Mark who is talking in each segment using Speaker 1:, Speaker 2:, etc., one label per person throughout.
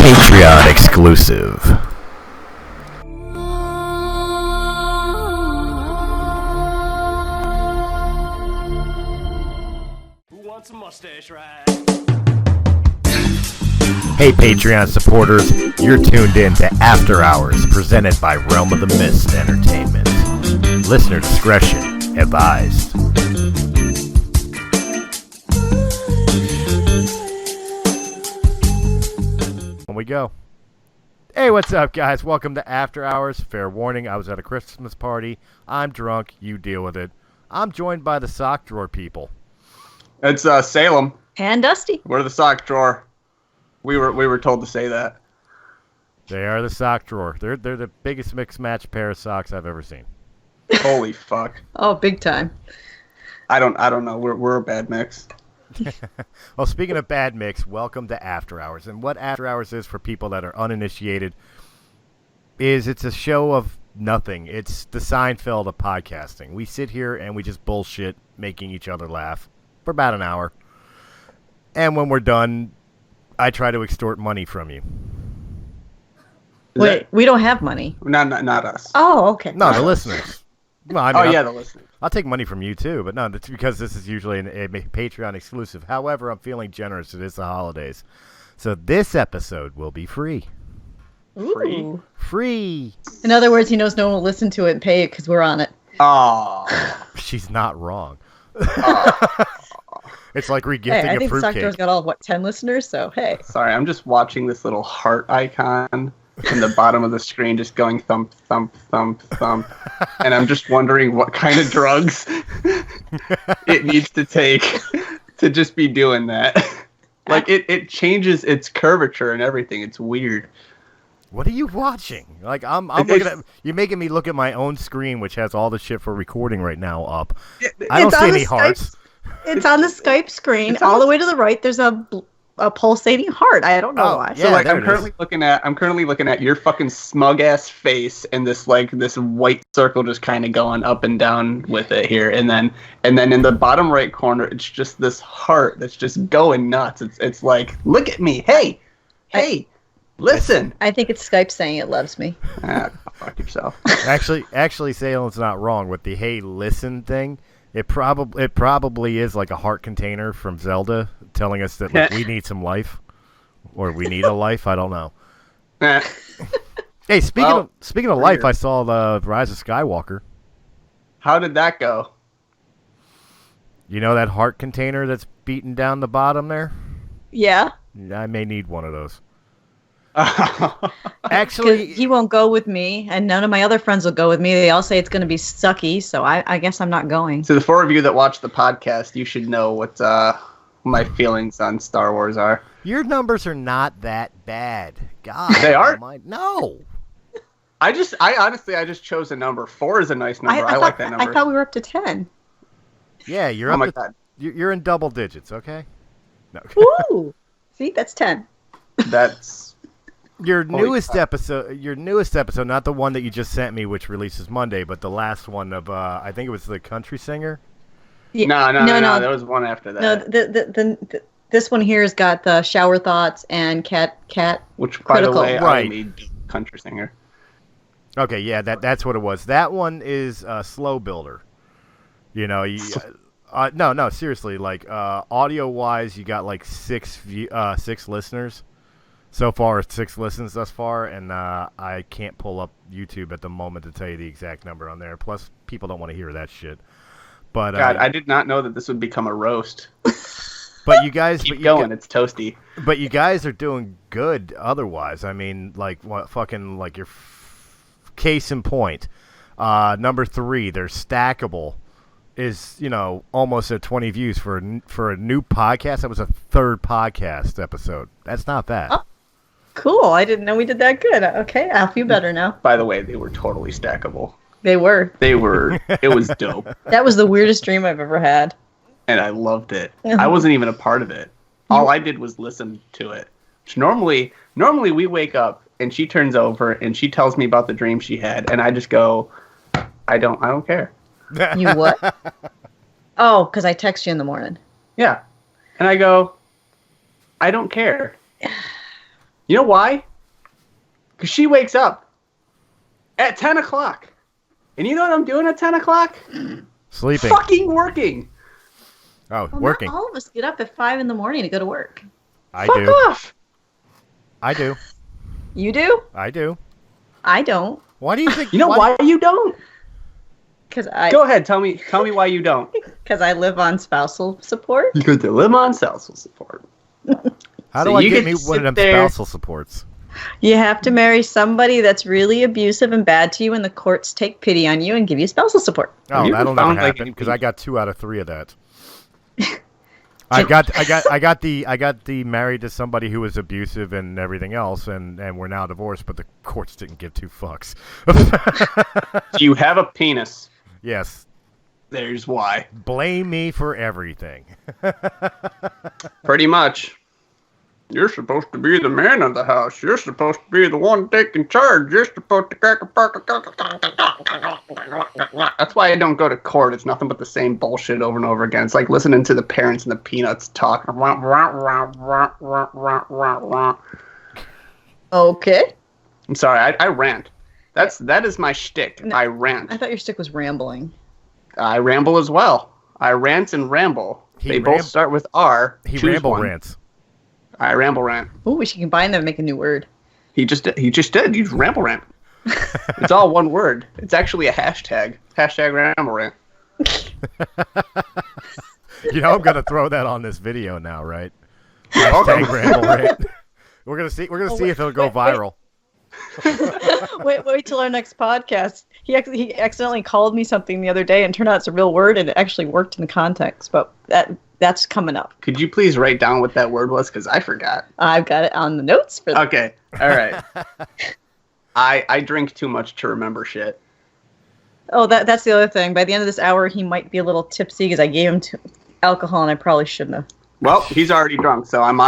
Speaker 1: Patreon exclusive.
Speaker 2: Who wants a mustache ride?
Speaker 1: Hey Patreon supporters, you're tuned in to After Hours, presented by Realm of the Mist Entertainment. Listener discretion advised. Here we go. Hey, what's up, guys? Welcome to After Hours. Fair warning, I was at a Christmas party. I'm drunk. You deal with it. I'm joined by the sock drawer people.
Speaker 3: It's Salem
Speaker 4: and Dusty.
Speaker 3: We're the sock drawer. We were told to say that.
Speaker 1: They are the sock drawer. They're the biggest mixed match pair of socks I've ever seen.
Speaker 3: Holy fuck!
Speaker 4: Oh, big time.
Speaker 3: I don't know. We're a bad mix.
Speaker 1: Well, speaking of bad mix, welcome to After Hours. And what After Hours is for people that are uninitiated is it's a show of nothing. It's the Seinfeld of podcasting. We sit here and we just bullshit, making each other laugh for about an hour. And when we're done, I try to extort money from you.
Speaker 4: Wait, we don't have money.
Speaker 3: Not us.
Speaker 4: Oh, okay.
Speaker 1: No, the listeners. Well, I mean,
Speaker 3: the listeners.
Speaker 1: I'll take money from you too, but no, that's because this is usually a Patreon exclusive. However, I'm feeling generous. It is the holidays. So this episode will be free.
Speaker 4: Ooh.
Speaker 1: Free.
Speaker 4: In other words, he knows no one will listen to it and pay it because we're on it.
Speaker 3: Oh.
Speaker 1: She's not wrong. It's like regifting
Speaker 4: Hey, I
Speaker 1: a
Speaker 4: think the
Speaker 1: fruitcake.
Speaker 4: Sockdoor's got all, 10 listeners, so hey.
Speaker 3: Sorry, I'm just watching this little heart icon in the bottom of the screen just going thump, thump, thump, thump. And I'm just wondering what kind of drugs it needs to take to just be doing that. Like, it changes its curvature and everything. It's weird.
Speaker 1: What are you watching? Like I'm looking at. You're making me look at my own screen, which has all the shit for recording right now up. I don't see any hearts.
Speaker 4: It's on the Skype screen. All the way to the right, there's a pulsating heart. I don't know why.
Speaker 1: Yeah,
Speaker 3: So like
Speaker 1: there
Speaker 3: I'm
Speaker 1: it
Speaker 3: currently looking at your fucking smug ass face and this white circle just kind of going up and down with it here, and then in the bottom right corner it's just this heart that's just going nuts. It's like, look at me, hey, listen.
Speaker 4: I think it's Skype saying it loves me.
Speaker 3: Fuck yourself.
Speaker 1: Actually, Salem's not wrong with the hey listen thing. It probably is like a heart container from Zelda telling us that we need some life, or we need a life. I don't know. Hey, speaking of life, I saw the Rise of Skywalker.
Speaker 3: How did that go?
Speaker 1: You know that heart container that's beaten down the bottom there?
Speaker 4: Yeah.
Speaker 1: I may need one of those.
Speaker 4: Actually,
Speaker 1: Actually,
Speaker 4: he won't go with me, and none of my other friends will go with me. They all say it's going to be sucky, so I guess I'm not going.
Speaker 3: So the four of you that watch the podcast, you should know what my feelings on Star Wars are.
Speaker 1: your numbers are not that bad. God,
Speaker 3: They are?
Speaker 1: No.
Speaker 3: I honestly just chose a number. 4 is a nice number. I like that number.
Speaker 4: I thought we were up to 10.
Speaker 1: Yeah, you're
Speaker 3: Oh
Speaker 1: up
Speaker 3: my
Speaker 1: to,
Speaker 3: God.
Speaker 1: you're in double digits. Okay. No.
Speaker 4: Woo! See, that's 10.
Speaker 3: That's
Speaker 1: Your
Speaker 3: Holy
Speaker 1: newest episode, not the one that you just sent me, which releases Monday, but the last one of I think it was the country singer.
Speaker 4: Yeah.
Speaker 3: No. There was one after that.
Speaker 4: No, this one here has got the shower thoughts and cat.
Speaker 3: Which, by the
Speaker 4: critical.
Speaker 3: way,
Speaker 1: Right.
Speaker 3: I made country singer.
Speaker 1: Okay, yeah, that's what it was. That one is Slow Builder. You know, no, seriously, like audio wise, you got like 6 listeners. So far, it's 6 listens thus far, and I can't pull up YouTube at the moment to tell you the exact number on there. Plus, people don't want to hear that shit. But
Speaker 3: God, I did not know that this would become a roast.
Speaker 1: but you guys,
Speaker 3: Keep going, it's toasty.
Speaker 1: But you guys are doing good otherwise. I mean, like what fucking like your case in point. Number 3, they're stackable. Is almost at 20 views for a new podcast. That was a 3rd podcast episode. That's not bad.
Speaker 4: Oh. Cool. I didn't know we did that good. Okay, I'll feel better now.
Speaker 3: By the way, they were totally stackable.
Speaker 4: They were.
Speaker 3: It was dope.
Speaker 4: That was the weirdest dream I've ever had.
Speaker 3: And I loved it. I wasn't even a part of it. All I did was listen to it. Which normally we wake up and she turns over and she tells me about the dream she had, and I just go, I don't care.
Speaker 4: You what? Oh, because I text you in the morning.
Speaker 3: Yeah. And I go, I don't care. You know why? Because she wakes up at 10 o'clock. And you know what I'm doing at 10 o'clock?
Speaker 1: Sleeping.
Speaker 3: Fucking working.
Speaker 1: Oh,
Speaker 4: Well,
Speaker 1: working.
Speaker 4: Not all of us get up at 5 in the morning to go to work.
Speaker 1: I
Speaker 3: Fuck
Speaker 1: do.
Speaker 3: off.
Speaker 1: I do.
Speaker 4: You do?
Speaker 1: I do.
Speaker 4: I don't.
Speaker 1: Why do you think?
Speaker 3: You know why you don't?
Speaker 4: Because
Speaker 3: Go ahead, tell me why you don't.
Speaker 4: I live on spousal support.
Speaker 3: Because they live on spousal support.
Speaker 1: How
Speaker 3: So
Speaker 1: do I
Speaker 3: you
Speaker 1: get
Speaker 3: get
Speaker 1: me
Speaker 3: to
Speaker 1: one of
Speaker 3: sit
Speaker 1: them
Speaker 3: there-
Speaker 1: spousal supports?
Speaker 4: You have to marry somebody that's really abusive and bad to you, and the courts take pity on you and give you spousal support.
Speaker 1: Oh,
Speaker 3: you
Speaker 1: that'll
Speaker 3: ever
Speaker 1: never
Speaker 3: found, like,
Speaker 1: happen because
Speaker 3: anything-
Speaker 1: I got 2 out of 3 of that. I got the married to somebody who was abusive and everything else, and we're now divorced, but the courts didn't give 2 fucks.
Speaker 3: Do you have a penis?
Speaker 1: Yes.
Speaker 3: There's why.
Speaker 1: Blame me for everything.
Speaker 3: Pretty much. You're supposed to be the man of the house. You're supposed to be the one taking charge. You're supposed to... That's why I don't go to court. It's nothing but the same bullshit over and over again. It's like listening to the parents and the Peanuts talk.
Speaker 4: Okay.
Speaker 3: I'm sorry, I rant. That is my shtick.
Speaker 4: No,
Speaker 3: I rant.
Speaker 4: I thought your stick was rambling.
Speaker 3: I ramble as well. I rant and ramble. They both start with R.
Speaker 1: He
Speaker 3: Choose
Speaker 1: ramble
Speaker 3: one.
Speaker 1: rants.
Speaker 3: I ramble rant.
Speaker 4: Oh, we should combine them and make a new word.
Speaker 3: He just did. He ramble rant. It's all one word. It's actually a hashtag. Hashtag ramble rant.
Speaker 1: You know I'm gonna throw that on this video now, right? Hashtag ramble rant. We're gonna see if it'll go viral.
Speaker 4: Wait till our next podcast. He accidentally called me something the other day and turned out it's a real word and it actually worked in the context. But that's coming up.
Speaker 3: Could you please write down what that word was? Because I forgot.
Speaker 4: I've got it on the notes for that.
Speaker 3: Okay. All right. I drink too much to remember shit.
Speaker 4: Oh, that's the other thing. By the end of this hour, he might be a little tipsy because I gave him alcohol and I probably shouldn't have.
Speaker 3: Well, he's already drunk, so I'm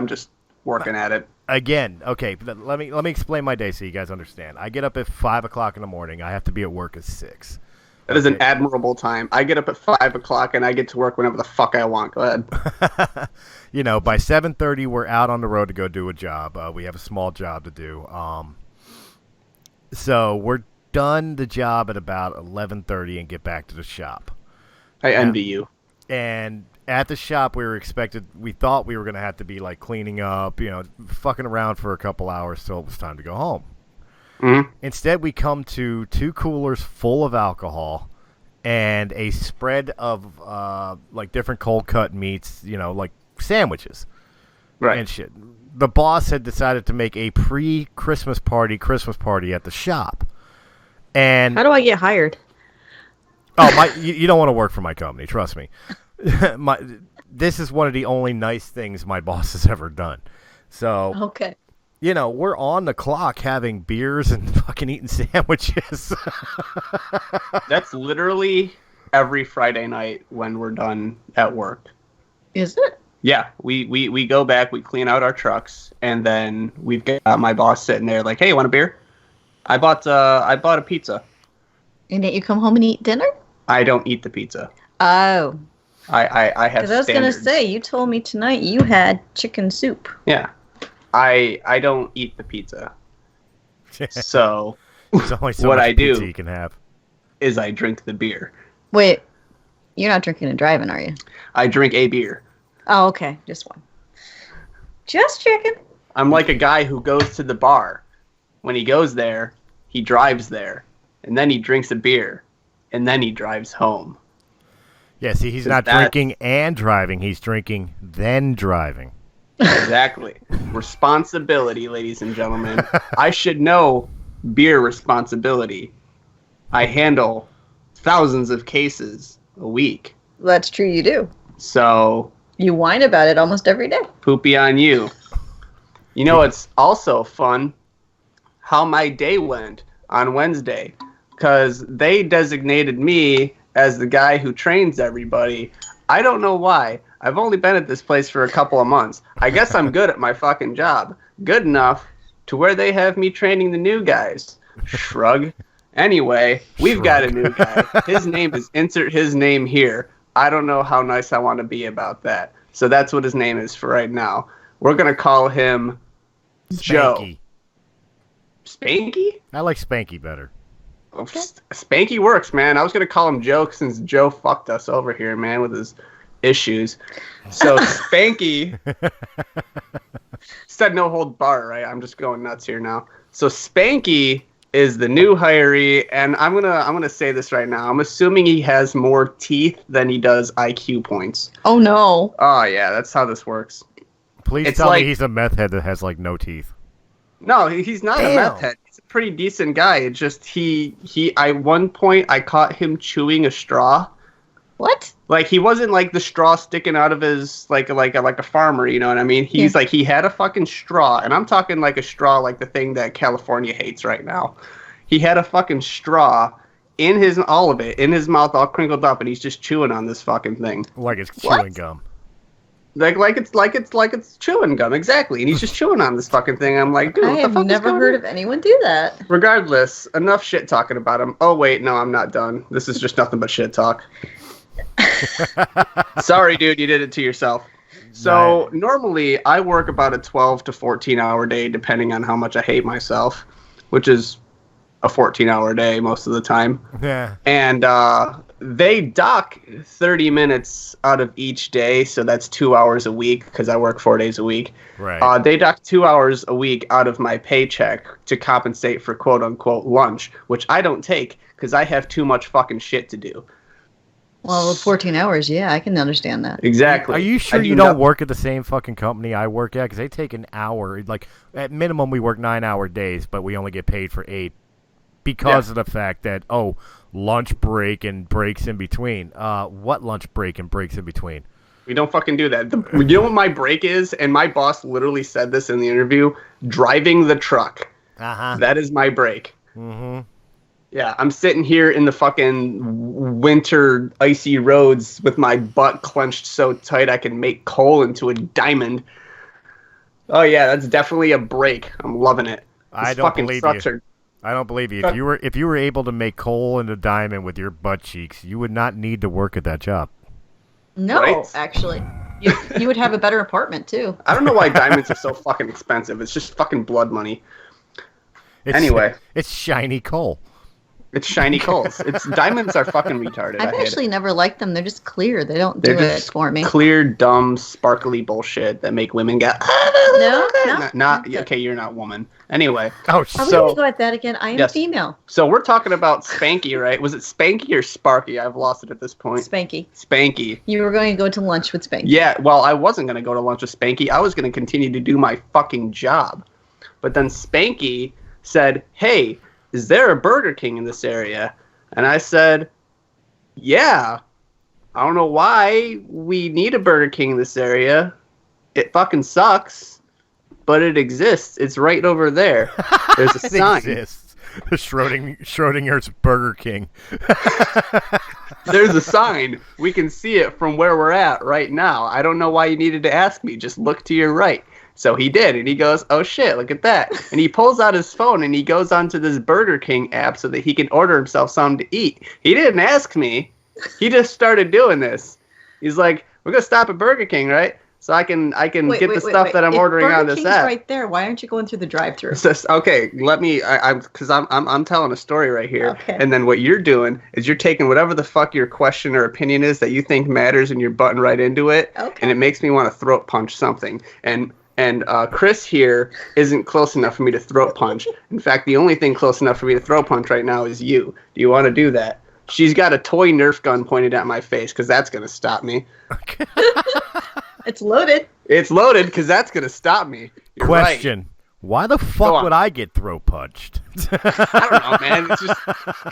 Speaker 3: just working at it.
Speaker 1: Again, okay. Let me explain my day so you guys understand. I get up at 5 o'clock in the morning. I have to be at work at 6.
Speaker 3: That is an admirable time. I get up at 5 o'clock and I get to work whenever the fuck I want. Go ahead.
Speaker 1: By 7:30, we're out on the road to go do a job. We have a small job to do. So we're done the job at about 11:30 and get back to the shop.
Speaker 3: I envy you.
Speaker 1: And at the shop, we thought we were going to have to be like cleaning up, fucking around for a couple hours till it was time to go home.
Speaker 3: Mm-hmm.
Speaker 1: Instead, we come to 2 coolers full of alcohol and a spread of like different cold cut meats, like sandwiches.
Speaker 3: Right.
Speaker 1: And shit. The boss had decided to make a pre-Christmas party at the shop. And
Speaker 4: How do I get hired?
Speaker 1: you don't want to work for my company, trust me. This is one of the only nice things my boss has ever done. So,
Speaker 4: Okay.
Speaker 1: we're on the clock having beers and fucking eating sandwiches.
Speaker 3: That's literally every Friday night when we're done at work.
Speaker 4: Is it?
Speaker 3: Yeah, we go back, we clean out our trucks, and then we've got my boss sitting there like, "Hey, you want a beer? I bought a pizza."
Speaker 4: And didn't you come home and eat dinner?
Speaker 3: I don't eat the pizza.
Speaker 4: Oh.
Speaker 3: I have
Speaker 4: Because I was going to
Speaker 3: standards.
Speaker 4: say, you told me tonight you had chicken soup.
Speaker 3: Yeah. I don't eat the pizza. So
Speaker 1: There's only so
Speaker 3: what
Speaker 1: much
Speaker 3: I do
Speaker 1: pizza you can have.
Speaker 3: is I drink the beer.
Speaker 4: Wait, you're not drinking and driving, are you?
Speaker 3: I drink a beer.
Speaker 4: Oh, okay. Just one. Just chicken.
Speaker 3: I'm like a guy who goes to the bar. When he goes there, he drives there, and then he drinks a beer, and then he drives home.
Speaker 1: Yeah, see, he's not drinking and driving. He's drinking, then driving.
Speaker 3: Exactly. Responsibility, ladies and gentlemen. I should know beer responsibility. I handle thousands of cases a week.
Speaker 4: That's true, you do.
Speaker 3: So,
Speaker 4: You whine about it almost every day.
Speaker 3: poopy on you. You know, it's also fun how my day went on Wednesday, because they designated me as the guy who trains everybody. I don't know why. I've only been at this place for a couple of months. I guess I'm good at my fucking job. Good enough to where they have me training the new guys. Shrug. Anyway, we've got a new guy. His name is insert his name here. I don't know how nice I want to be about that. So that's what his name is for right now. We're going to call him Joe.
Speaker 1: Spanky.
Speaker 3: Spanky?
Speaker 1: I like Spanky better.
Speaker 3: Spanky works, man. I was gonna call him Joe since Joe fucked us over here, man, with his issues. So Spanky said no hold bar, right? I'm just going nuts here now. So Spanky is the new hiree, and I'm gonna say this right now. I'm assuming he has more teeth than he does IQ points.
Speaker 4: Oh no.
Speaker 3: Oh yeah, that's how this works.
Speaker 1: Please tell me he's a meth head that has like no teeth.
Speaker 3: No, he's not a meth head. He's a pretty decent guy. It's just at one point I caught him chewing a straw.
Speaker 4: What?
Speaker 3: Like he wasn't like the straw sticking out of his like a farmer, you know what I mean? He's like he had a fucking straw, and I'm talking like a straw like the thing that California hates right now. He had a fucking straw in his mouth all crinkled up, and he's just chewing on this fucking thing.
Speaker 1: Like it's chewing gum.
Speaker 3: Like it's chewing gum, exactly. And he's just chewing on this fucking thing. I'm like, dude,
Speaker 4: I have never heard of anyone do that.
Speaker 3: Regardless, enough shit talking about him. Oh wait, no, I'm not done. This is just nothing but shit talk. Sorry, dude, you did it to yourself. So normally I work about a 12 to 14 hour day, depending on how much I hate myself, which is a 14-hour day most of the time.
Speaker 1: Yeah.
Speaker 3: And they dock 30 minutes out of each day, so that's 2 hours a week because I work 4 days a week.
Speaker 1: Right.
Speaker 3: They dock 2 hours a week out of my paycheck to compensate for quote-unquote lunch, which I don't take because I have too much fucking shit to do.
Speaker 4: Well, 14 hours, yeah, I can understand that.
Speaker 3: Exactly.
Speaker 1: Are you sure you don't work at the same fucking company I work at? Because they take an hour. Like, at minimum, we work 9-hour days, but we only get paid for 8 because of the fact that, lunch break and breaks in between. What lunch break and breaks in between?
Speaker 3: We don't fucking do that. You know what my break is? And my boss literally said this in the interview. Driving the truck.
Speaker 1: Uh-huh.
Speaker 3: That is my break.
Speaker 1: Mm-hmm.
Speaker 3: Yeah, I'm sitting here in the fucking winter icy roads with my butt clenched so tight I can make coal into a diamond. Oh yeah, that's definitely a break. I'm loving it.
Speaker 1: I don't believe you. I don't believe you. If you were able to make coal into diamond with your butt cheeks, you would not need to work at that job.
Speaker 4: No,
Speaker 3: right?
Speaker 4: Actually. You would have a better apartment, too.
Speaker 3: I don't know why diamonds are so fucking expensive. It's just fucking blood money. Anyway.
Speaker 1: It's shiny coal.
Speaker 3: It's shiny coals. Diamonds are fucking retarded.
Speaker 4: I've actually never liked them. They're just clear. They don't do it for me.
Speaker 3: Clear, dumb, sparkly bullshit that make women go. Okay, you're not woman. Anyway.
Speaker 4: Are we going to go at that again? I am female.
Speaker 3: So we're talking about Spanky, right? Was it Spanky or Sparky? I've lost it at this point. Spanky.
Speaker 4: You were going to go to lunch with Spanky.
Speaker 3: Yeah. Well, I wasn't going to go to lunch with Spanky. I was going to continue to do my fucking job, but then Spanky said, "Hey, is there a Burger King in this area?" And I said, "Yeah. I don't know why we need a Burger King in this area. It fucking sucks, but it exists. It's right over there. There's a sign."
Speaker 1: It exists. Schrodinger's Burger King.
Speaker 3: There's a sign. We can see it from where we're at right now. I don't know why you needed to ask me. Just look to your right. So he did, and he goes, "Oh shit, look at that." And he pulls out his phone, and he goes onto this Burger King app so that he can order himself something to eat. He didn't ask me. He just started doing this. He's like, "We're going to stop at Burger King, right? So I can get the stuff that I'm ordering on this app."
Speaker 4: Right there. Why aren't you going through the drive-thru?
Speaker 3: Okay, let me, because I'm telling a story right here.
Speaker 4: Okay.
Speaker 3: And then what you're doing is you're taking whatever the fuck your question or opinion is that you think matters, and you're butting right into it.
Speaker 4: Okay.
Speaker 3: And it makes me want to throat punch something. And Chris here isn't close enough for me to throat punch. In fact, the only thing close enough for me to throat punch right now is you. Do you want to do that? She's got a toy Nerf gun pointed at my face because that's going to stop me.
Speaker 4: It's loaded.
Speaker 3: It's loaded because that's going to stop me. You're
Speaker 1: Question.
Speaker 3: Right.
Speaker 1: Why the fuck would I get throat punched?
Speaker 3: I don't know, man.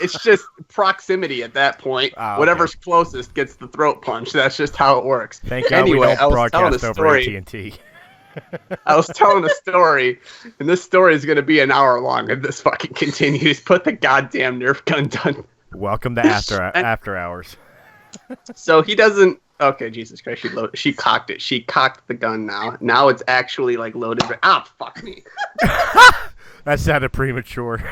Speaker 3: It's just proximity at that point.
Speaker 1: Oh, okay.
Speaker 3: Whatever's closest gets the throat punch. That's just how it works.
Speaker 1: Thank God we don't broadcast over AT&T.
Speaker 3: I was telling a story, and this story is going to be an hour long if this fucking continues. Put the goddamn Nerf gun down.
Speaker 1: Welcome to after hours. So
Speaker 3: he doesn't. Okay, Jesus Christ, she cocked it. She cocked the gun now. Now it's actually like loaded. Fuck me.
Speaker 1: That sounded premature.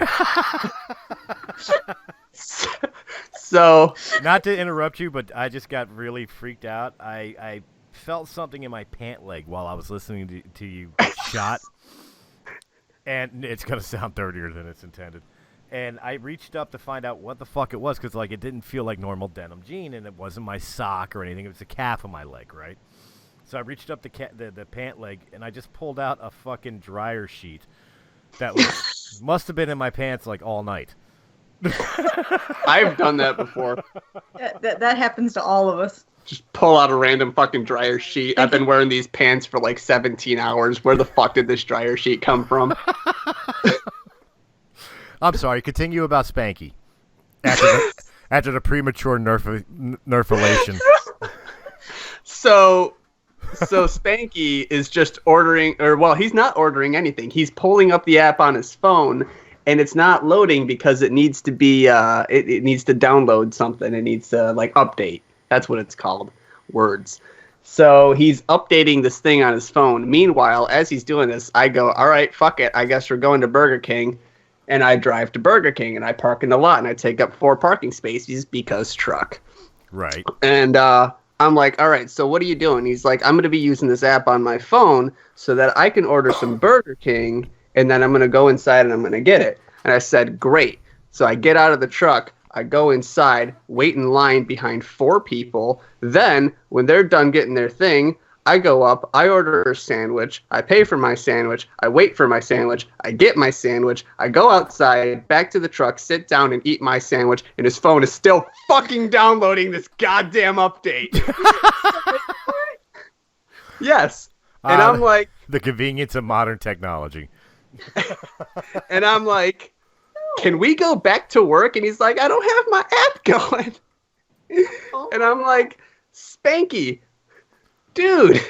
Speaker 3: So,
Speaker 1: not to interrupt you, but I just got really freaked out. I felt something in my pant leg while I was listening to you shot. And it's going to sound dirtier than it's intended. And I reached up to find out what the fuck it was because, like, it didn't feel like normal denim jean, and it wasn't my sock or anything. It was the calf of my leg, right? So I reached up the pant leg, and I just pulled out a fucking dryer sheet that must have been in my pants, like, all night.
Speaker 3: I've done that before.
Speaker 4: That happens to all of us.
Speaker 3: Just pull out a random fucking dryer sheet. I've been wearing these pants for like 17 hours. Where the fuck did this dryer sheet come from?
Speaker 1: I'm sorry. Continue about Spanky. After the premature nerfilation.
Speaker 3: So Spanky is just ordering, he's not ordering anything. He's pulling up the app on his phone, and it's not loading because it needs to be, it needs to download something. It needs to, like, update. That's what it's called. Words. So he's updating this thing on his phone. Meanwhile, as he's doing this, I go, all right, fuck it. I guess we're going to Burger King. And I drive to Burger King, and I park in the lot, and I take up 4 parking spaces because truck.
Speaker 1: Right.
Speaker 3: And I'm like, all right, so what are you doing? He's like, I'm going to be using this app on my phone so that I can order some Burger King, and then I'm going to go inside and I'm going to get it. And I said, great. So I get out of the truck. I go inside, wait in line behind 4 people. Then, when they're done getting their thing, I go up, I order a sandwich, I pay for my sandwich, I wait for my sandwich, I get my sandwich, I go outside, back to the truck, sit down and eat my sandwich, and his phone is still fucking downloading this goddamn update. Yes. And I'm like...
Speaker 1: The convenience of modern technology.
Speaker 3: And I'm like, can we go back to work? And he's like, I don't have my app going. And I'm like, Spanky, dude,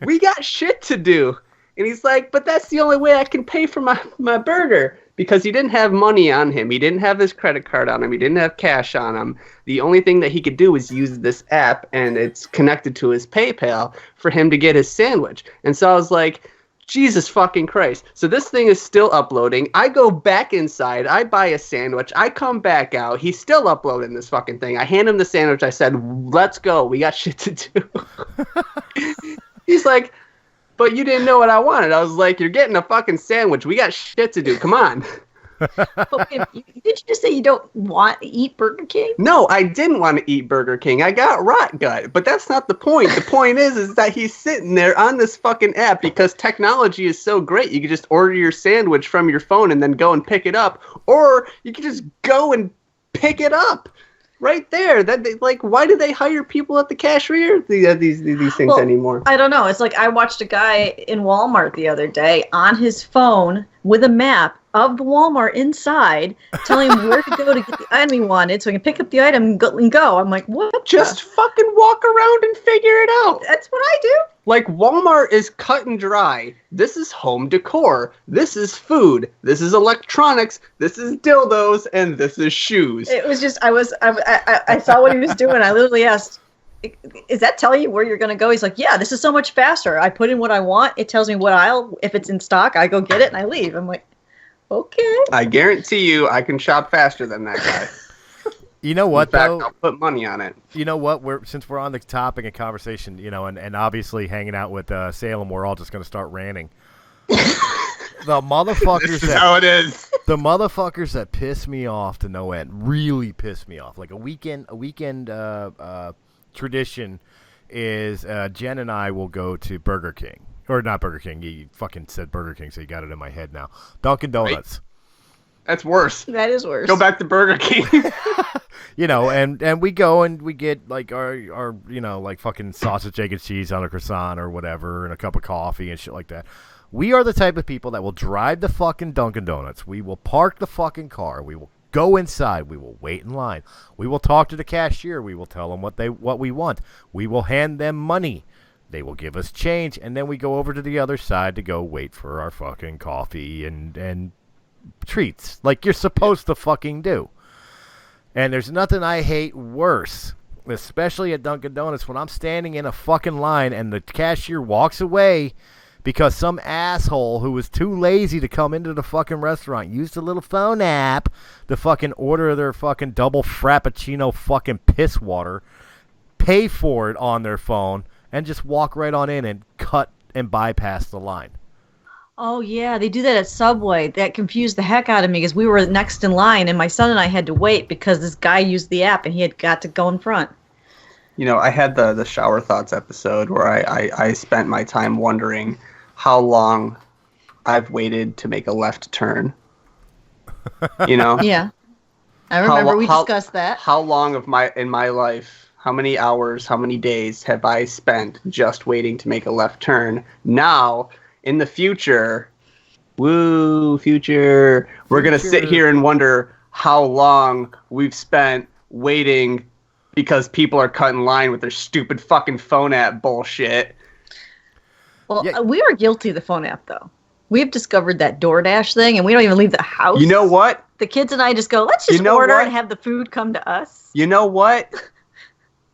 Speaker 3: we got shit to do. And he's like, but that's the only way I can pay for my burger. Because he didn't have money on him. He didn't have his credit card on him. He didn't have cash on him. The only thing that he could do was use this app, and it's connected to his PayPal for him to get his sandwich. And so I was like, Jesus fucking Christ. So this thing is still uploading. I go back inside. I buy a sandwich. I come back out. He's still uploading this fucking thing. I hand him the sandwich. I said, let's go. We got shit to do. He's like, but you didn't know what I wanted. I was like, you're getting a fucking sandwich. We got shit to do. Come on.
Speaker 4: But did you just say you don't want to eat Burger King?
Speaker 3: No, I didn't want to eat Burger King. I got rot gut. But that's not the point. The point is that he's sitting there on this fucking app because technology is so great. You can just order your sandwich from your phone and then go and pick it up. Or you can just go and pick it up right there. Why do they hire people at the cashier these things anymore?
Speaker 4: I don't know. It's like I watched a guy in Walmart the other day on his phone with a map of the Walmart inside, telling him where to go to get the item he wanted so he can pick up the item and go. I'm like, what?
Speaker 3: Just fucking walk around and figure it out.
Speaker 4: That's what I do.
Speaker 3: Like, Walmart is cut and dry. This is home decor. This is food. This is electronics. This is dildos. And this is shoes.
Speaker 4: It was just, I saw what he was doing. I literally asked, is that telling you where you're going to go? He's like, yeah, this is so much faster. I put in what I want. It tells me what aisle. If it's in stock, I go get it and I leave. I'm like, okay.
Speaker 3: I guarantee you I can shop faster than that guy.
Speaker 1: You know what,
Speaker 3: in fact,
Speaker 1: though?
Speaker 3: I'll put money on it.
Speaker 1: You know what? Since we're on the topic of conversation, and obviously hanging out with Salem, we're all just going to start ranting. The motherfuckers
Speaker 3: This is how it is.
Speaker 1: The motherfuckers that piss me off to no end, really piss me off. Like a weekend tradition is Jen and I will go to Burger King. Or not Burger King. You fucking said Burger King, so you got it in my head now. Dunkin' Donuts.
Speaker 3: Right. That's worse.
Speaker 4: That is worse.
Speaker 3: Go back to Burger King.
Speaker 1: And we go and we get like our like fucking sausage, egg, and cheese on a croissant or whatever, and a cup of coffee and shit like that. We are the type of people that will drive the fucking Dunkin' Donuts. We will park the fucking car. We will go inside. We will wait in line. We will talk to the cashier. We will tell them what we want. We will hand them money. They will give us change, and then we go over to the other side to go wait for our fucking coffee and treats, like you're supposed to fucking do. And there's nothing I hate worse, especially at Dunkin' Donuts, when I'm standing in a fucking line and the cashier walks away because some asshole who was too lazy to come into the fucking restaurant used a little phone app to fucking order their fucking double frappuccino fucking piss water, pay for it on their phone, and just walk right on in and cut and bypass the line.
Speaker 4: Oh, yeah, they do that at Subway. That confused the heck out of me because we were next in line, and my son and I had to wait because this guy used the app, and he had got to go in front.
Speaker 3: You know, I had the Shower Thoughts episode where I spent my time wondering how long I've waited to make a left turn. You know?
Speaker 4: Yeah. I remember we discussed that.
Speaker 3: How long in my life, how many hours, how many days have I spent just waiting to make a left turn? Now, in the future, future, we're going to sit here and wonder how long we've spent waiting because people are cut in line with their stupid fucking phone app bullshit.
Speaker 4: Well, we were guilty of the phone app, though. We've discovered that DoorDash thing, and we don't even leave the house.
Speaker 3: You know what?
Speaker 4: The kids and I just go, let's just order and have the food come to us.
Speaker 3: You know what?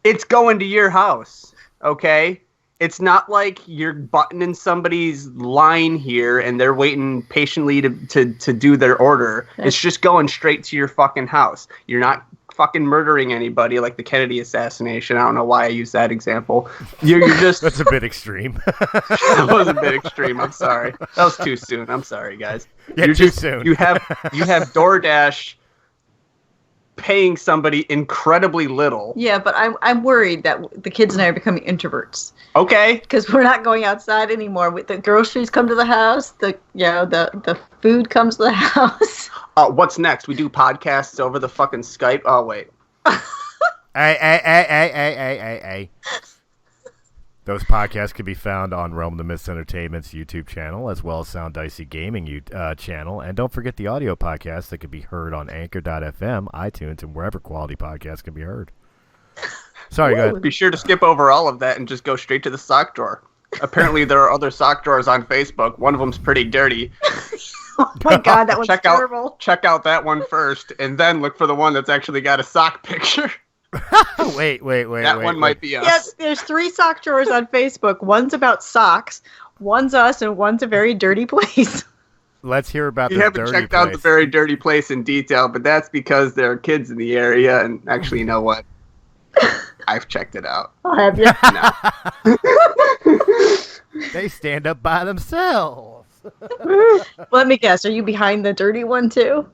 Speaker 3: It's going to your house, okay? It's not like you're buttoning somebody's line here and they're waiting patiently to do their order. It's just going straight to your fucking house. You're not fucking murdering anybody like the Kennedy assassination. I don't know why I used that example. You're just...
Speaker 1: That's a bit extreme.
Speaker 3: That was a bit extreme. I'm sorry. That was too soon. I'm sorry, guys.
Speaker 1: Yeah, too soon.
Speaker 3: You have DoorDash paying somebody incredibly little.
Speaker 4: Yeah, but I'm worried that the kids and I are becoming introverts.
Speaker 3: Okay.
Speaker 4: Because we're not going outside anymore. The groceries come to the house. The food comes to the house.
Speaker 3: What's next? We do podcasts over the fucking Skype. Oh wait.
Speaker 1: Hey. Those podcasts can be found on Realm of the Myths Entertainment's YouTube channel, as well as Sound Dicey Gaming channel. And don't forget the audio podcast that can be heard on Anchor.fm, iTunes, and wherever quality podcasts can be heard. Sorry, go ahead.
Speaker 3: Be sure to skip over all of that and just go straight to the sock drawer. Apparently, there are other sock drawers on Facebook. One of them's pretty dirty.
Speaker 4: Oh my god, that was terrible.
Speaker 3: Check out that one first, and then look for the one that's actually got a sock picture.
Speaker 1: Wait.
Speaker 3: That one might be us.
Speaker 4: Yes, there's 3 sock drawers on Facebook. One's about socks, one's us, and one's a very dirty place.
Speaker 1: Let's hear about this dirty place.
Speaker 3: You haven't checked out the very dirty place in detail, but that's because there are kids in the area, and actually, you know what? I've checked it out.
Speaker 4: I'll have you.
Speaker 3: No.
Speaker 1: They stand up by themselves.
Speaker 4: Let me guess, are you behind the dirty one too?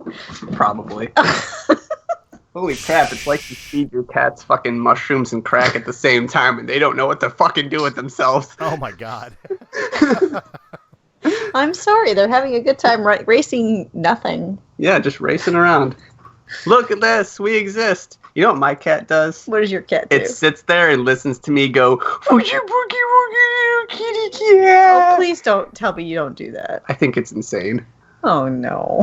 Speaker 3: Probably. Holy crap, it's like you feed your cats fucking mushrooms and crack at the same time and they don't know what to fucking do with themselves.
Speaker 1: Oh my god.
Speaker 4: I'm sorry, they're having a good time racing nothing.
Speaker 3: Yeah, just racing around. Look at this, we exist. You know what my cat does?
Speaker 4: What does your cat do?
Speaker 3: It sits there and listens to me go, "Woogie woogie woogie, kitty cat."
Speaker 4: Oh, please don't tell me you don't do that.
Speaker 3: I think it's insane.
Speaker 4: Oh, no.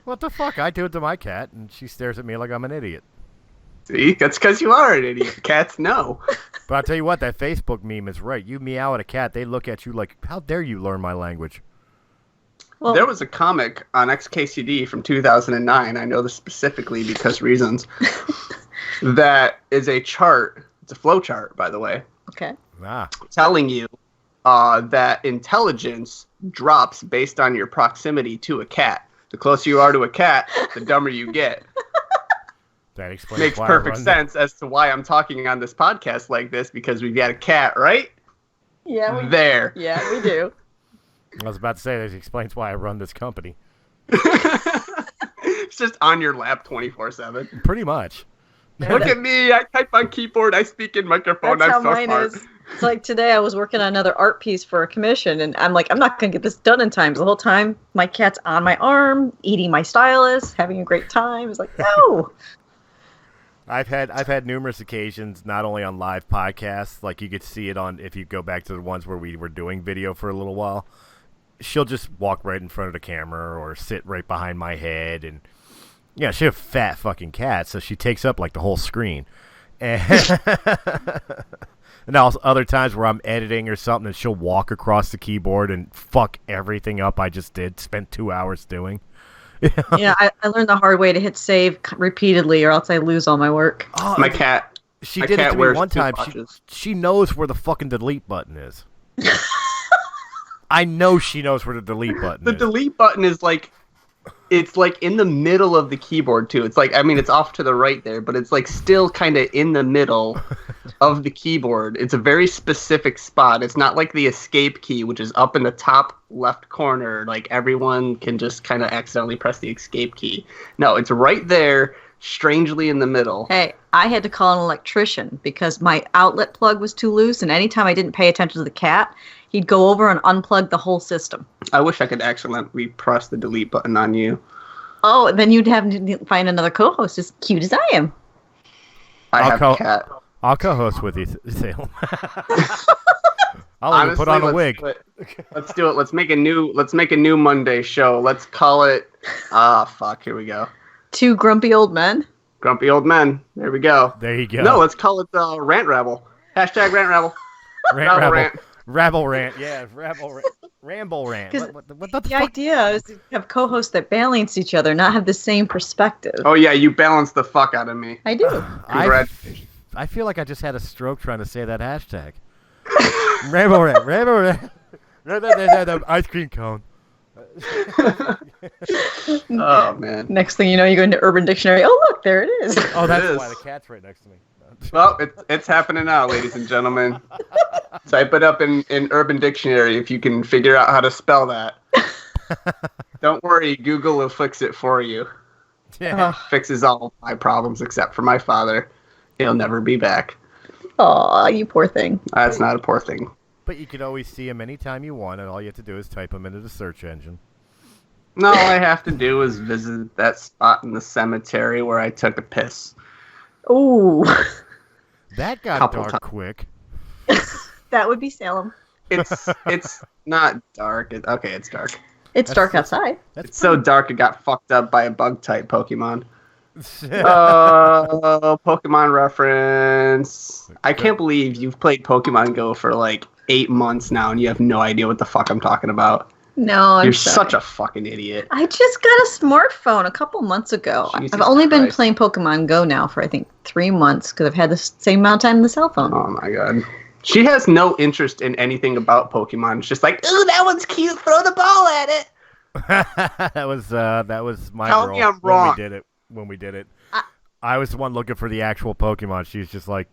Speaker 1: What the fuck? I do it to my cat, and she stares at me like I'm an idiot.
Speaker 3: See? That's because you are an idiot. Cats know.
Speaker 1: But I'll tell you what, that Facebook meme is right. You meow at a cat, they look at you like, how dare you learn my language?
Speaker 4: Well,
Speaker 3: there was a comic on XKCD from 2009, I know this specifically because reasons, that is a chart, it's a flow chart, by the way,
Speaker 4: okay,
Speaker 3: telling you that intelligence drops based on your proximity to a cat. The closer you are to a cat, the dumber you get.
Speaker 1: That explains
Speaker 3: Makes
Speaker 1: why
Speaker 3: perfect sense as to why I'm talking on this podcast like this, because we've got a cat, right?
Speaker 4: Yeah,
Speaker 3: there.
Speaker 4: Yeah, we do.
Speaker 1: I was about to say that explains why I run this company.
Speaker 3: It's just on your lap 24/7.
Speaker 1: Pretty much.
Speaker 3: Look at me. I type on keyboard. I speak in microphone.
Speaker 4: That's
Speaker 3: I'm
Speaker 4: how
Speaker 3: so
Speaker 4: mine
Speaker 3: smart.
Speaker 4: is. It's like today I was working on another art piece for a commission, and I'm like, I'm not going to get this done in time. So the whole time, my cat's on my arm, eating my stylus, having a great time. It's like, no.
Speaker 1: I've had numerous occasions, not only on live podcasts, like you could see it on, if you go back to the ones where we were doing video for a little while, she'll just walk right in front of the camera or sit right behind my head, and yeah, she's a fat fucking cat, so she takes up like the whole screen. And and also other times where I'm editing or something, and she'll walk across the keyboard and fuck everything up I just spent 2 hours doing.
Speaker 4: Yeah, I learned the hard way to hit save repeatedly, or else I lose all my work.
Speaker 1: Oh,
Speaker 3: my cat.
Speaker 1: She
Speaker 3: my
Speaker 1: did
Speaker 3: cat
Speaker 1: it to me
Speaker 3: wears
Speaker 1: one time. She knows where the fucking delete button is. I know she knows where the delete button
Speaker 3: The
Speaker 1: is.
Speaker 3: delete button is like it's like in the middle of the keyboard too. It's like, I mean, it's off to the right there, but it's like still kind of in the middle of the keyboard. It's a very specific spot. It's not like the escape key, which is up in the top left corner. Like everyone can just kind of accidentally press the escape key. No, it's right there, strangely in the middle.
Speaker 4: Hey, I had to call an electrician because my outlet plug was too loose, and anytime I didn't pay attention to the cat, he'd go over and unplug the whole system.
Speaker 3: I wish I could accidentally press the delete button on you.
Speaker 4: Oh, and then you'd have to find another co-host as cute as I am.
Speaker 3: I have a cat.
Speaker 1: I'll co-host with you, Salem. I'll
Speaker 3: Honestly,
Speaker 1: even put on a wig.
Speaker 3: Let's do it. Let's make a new Monday show. Let's call it. Here we go.
Speaker 4: Two grumpy old men.
Speaker 3: Grumpy old men. There we go.
Speaker 1: There you go.
Speaker 3: No, let's call it Rant Rabble. Hashtag Rant Rabble.
Speaker 1: Rabble rant. Yeah, ramble rant. What the fuck?
Speaker 4: Idea is to have co-hosts that balance each other, not have the same perspective.
Speaker 3: Oh yeah, you balance the fuck out of me.
Speaker 4: I do.
Speaker 1: I feel like I just had a stroke trying to say that hashtag. Ramble rant. The ice cream cone.
Speaker 3: Oh man.
Speaker 4: Next thing you know, you go into Urban Dictionary. Oh look, there it is.
Speaker 1: Oh, that's why the cat's right next to me.
Speaker 3: Well, it's happening now, ladies and gentlemen. Type it up in Urban Dictionary if you can figure out how to spell that. Don't worry, Google will fix it for you.
Speaker 1: Yeah.
Speaker 3: Fixes all my problems except for my father. He'll never be back.
Speaker 4: Aw, you poor thing.
Speaker 3: That's not a poor thing.
Speaker 1: But you can always see him anytime you want, and all you have to do is type him into the search engine.
Speaker 3: No, all I have to do is visit that spot in the cemetery where I took a piss.
Speaker 4: Ooh.
Speaker 1: That got dark quick.
Speaker 4: That would be Salem.
Speaker 3: It's not dark. It's dark.
Speaker 4: It's dark outside.
Speaker 3: It's so dark it got fucked up by a bug-type Pokemon. Pokemon reference. I can't believe you've played Pokemon Go for like 8 months now and you have no idea what the fuck I'm talking about.
Speaker 4: No,
Speaker 3: You're such a fucking idiot.
Speaker 4: I just got a smartphone a couple months ago.
Speaker 3: Jesus
Speaker 4: I've only been
Speaker 3: Christ.
Speaker 4: playing Pokemon Go now for, I think, 3 months because I've had the same amount of time on the cell phone.
Speaker 3: Oh my god. She has no interest in anything about Pokemon. It's just like, ooh, that one's cute. Throw the ball at it.
Speaker 1: that was my
Speaker 3: Tell
Speaker 1: girl
Speaker 3: me I'm wrong.
Speaker 1: when we did it. I was the one looking for the actual Pokemon. She's just like,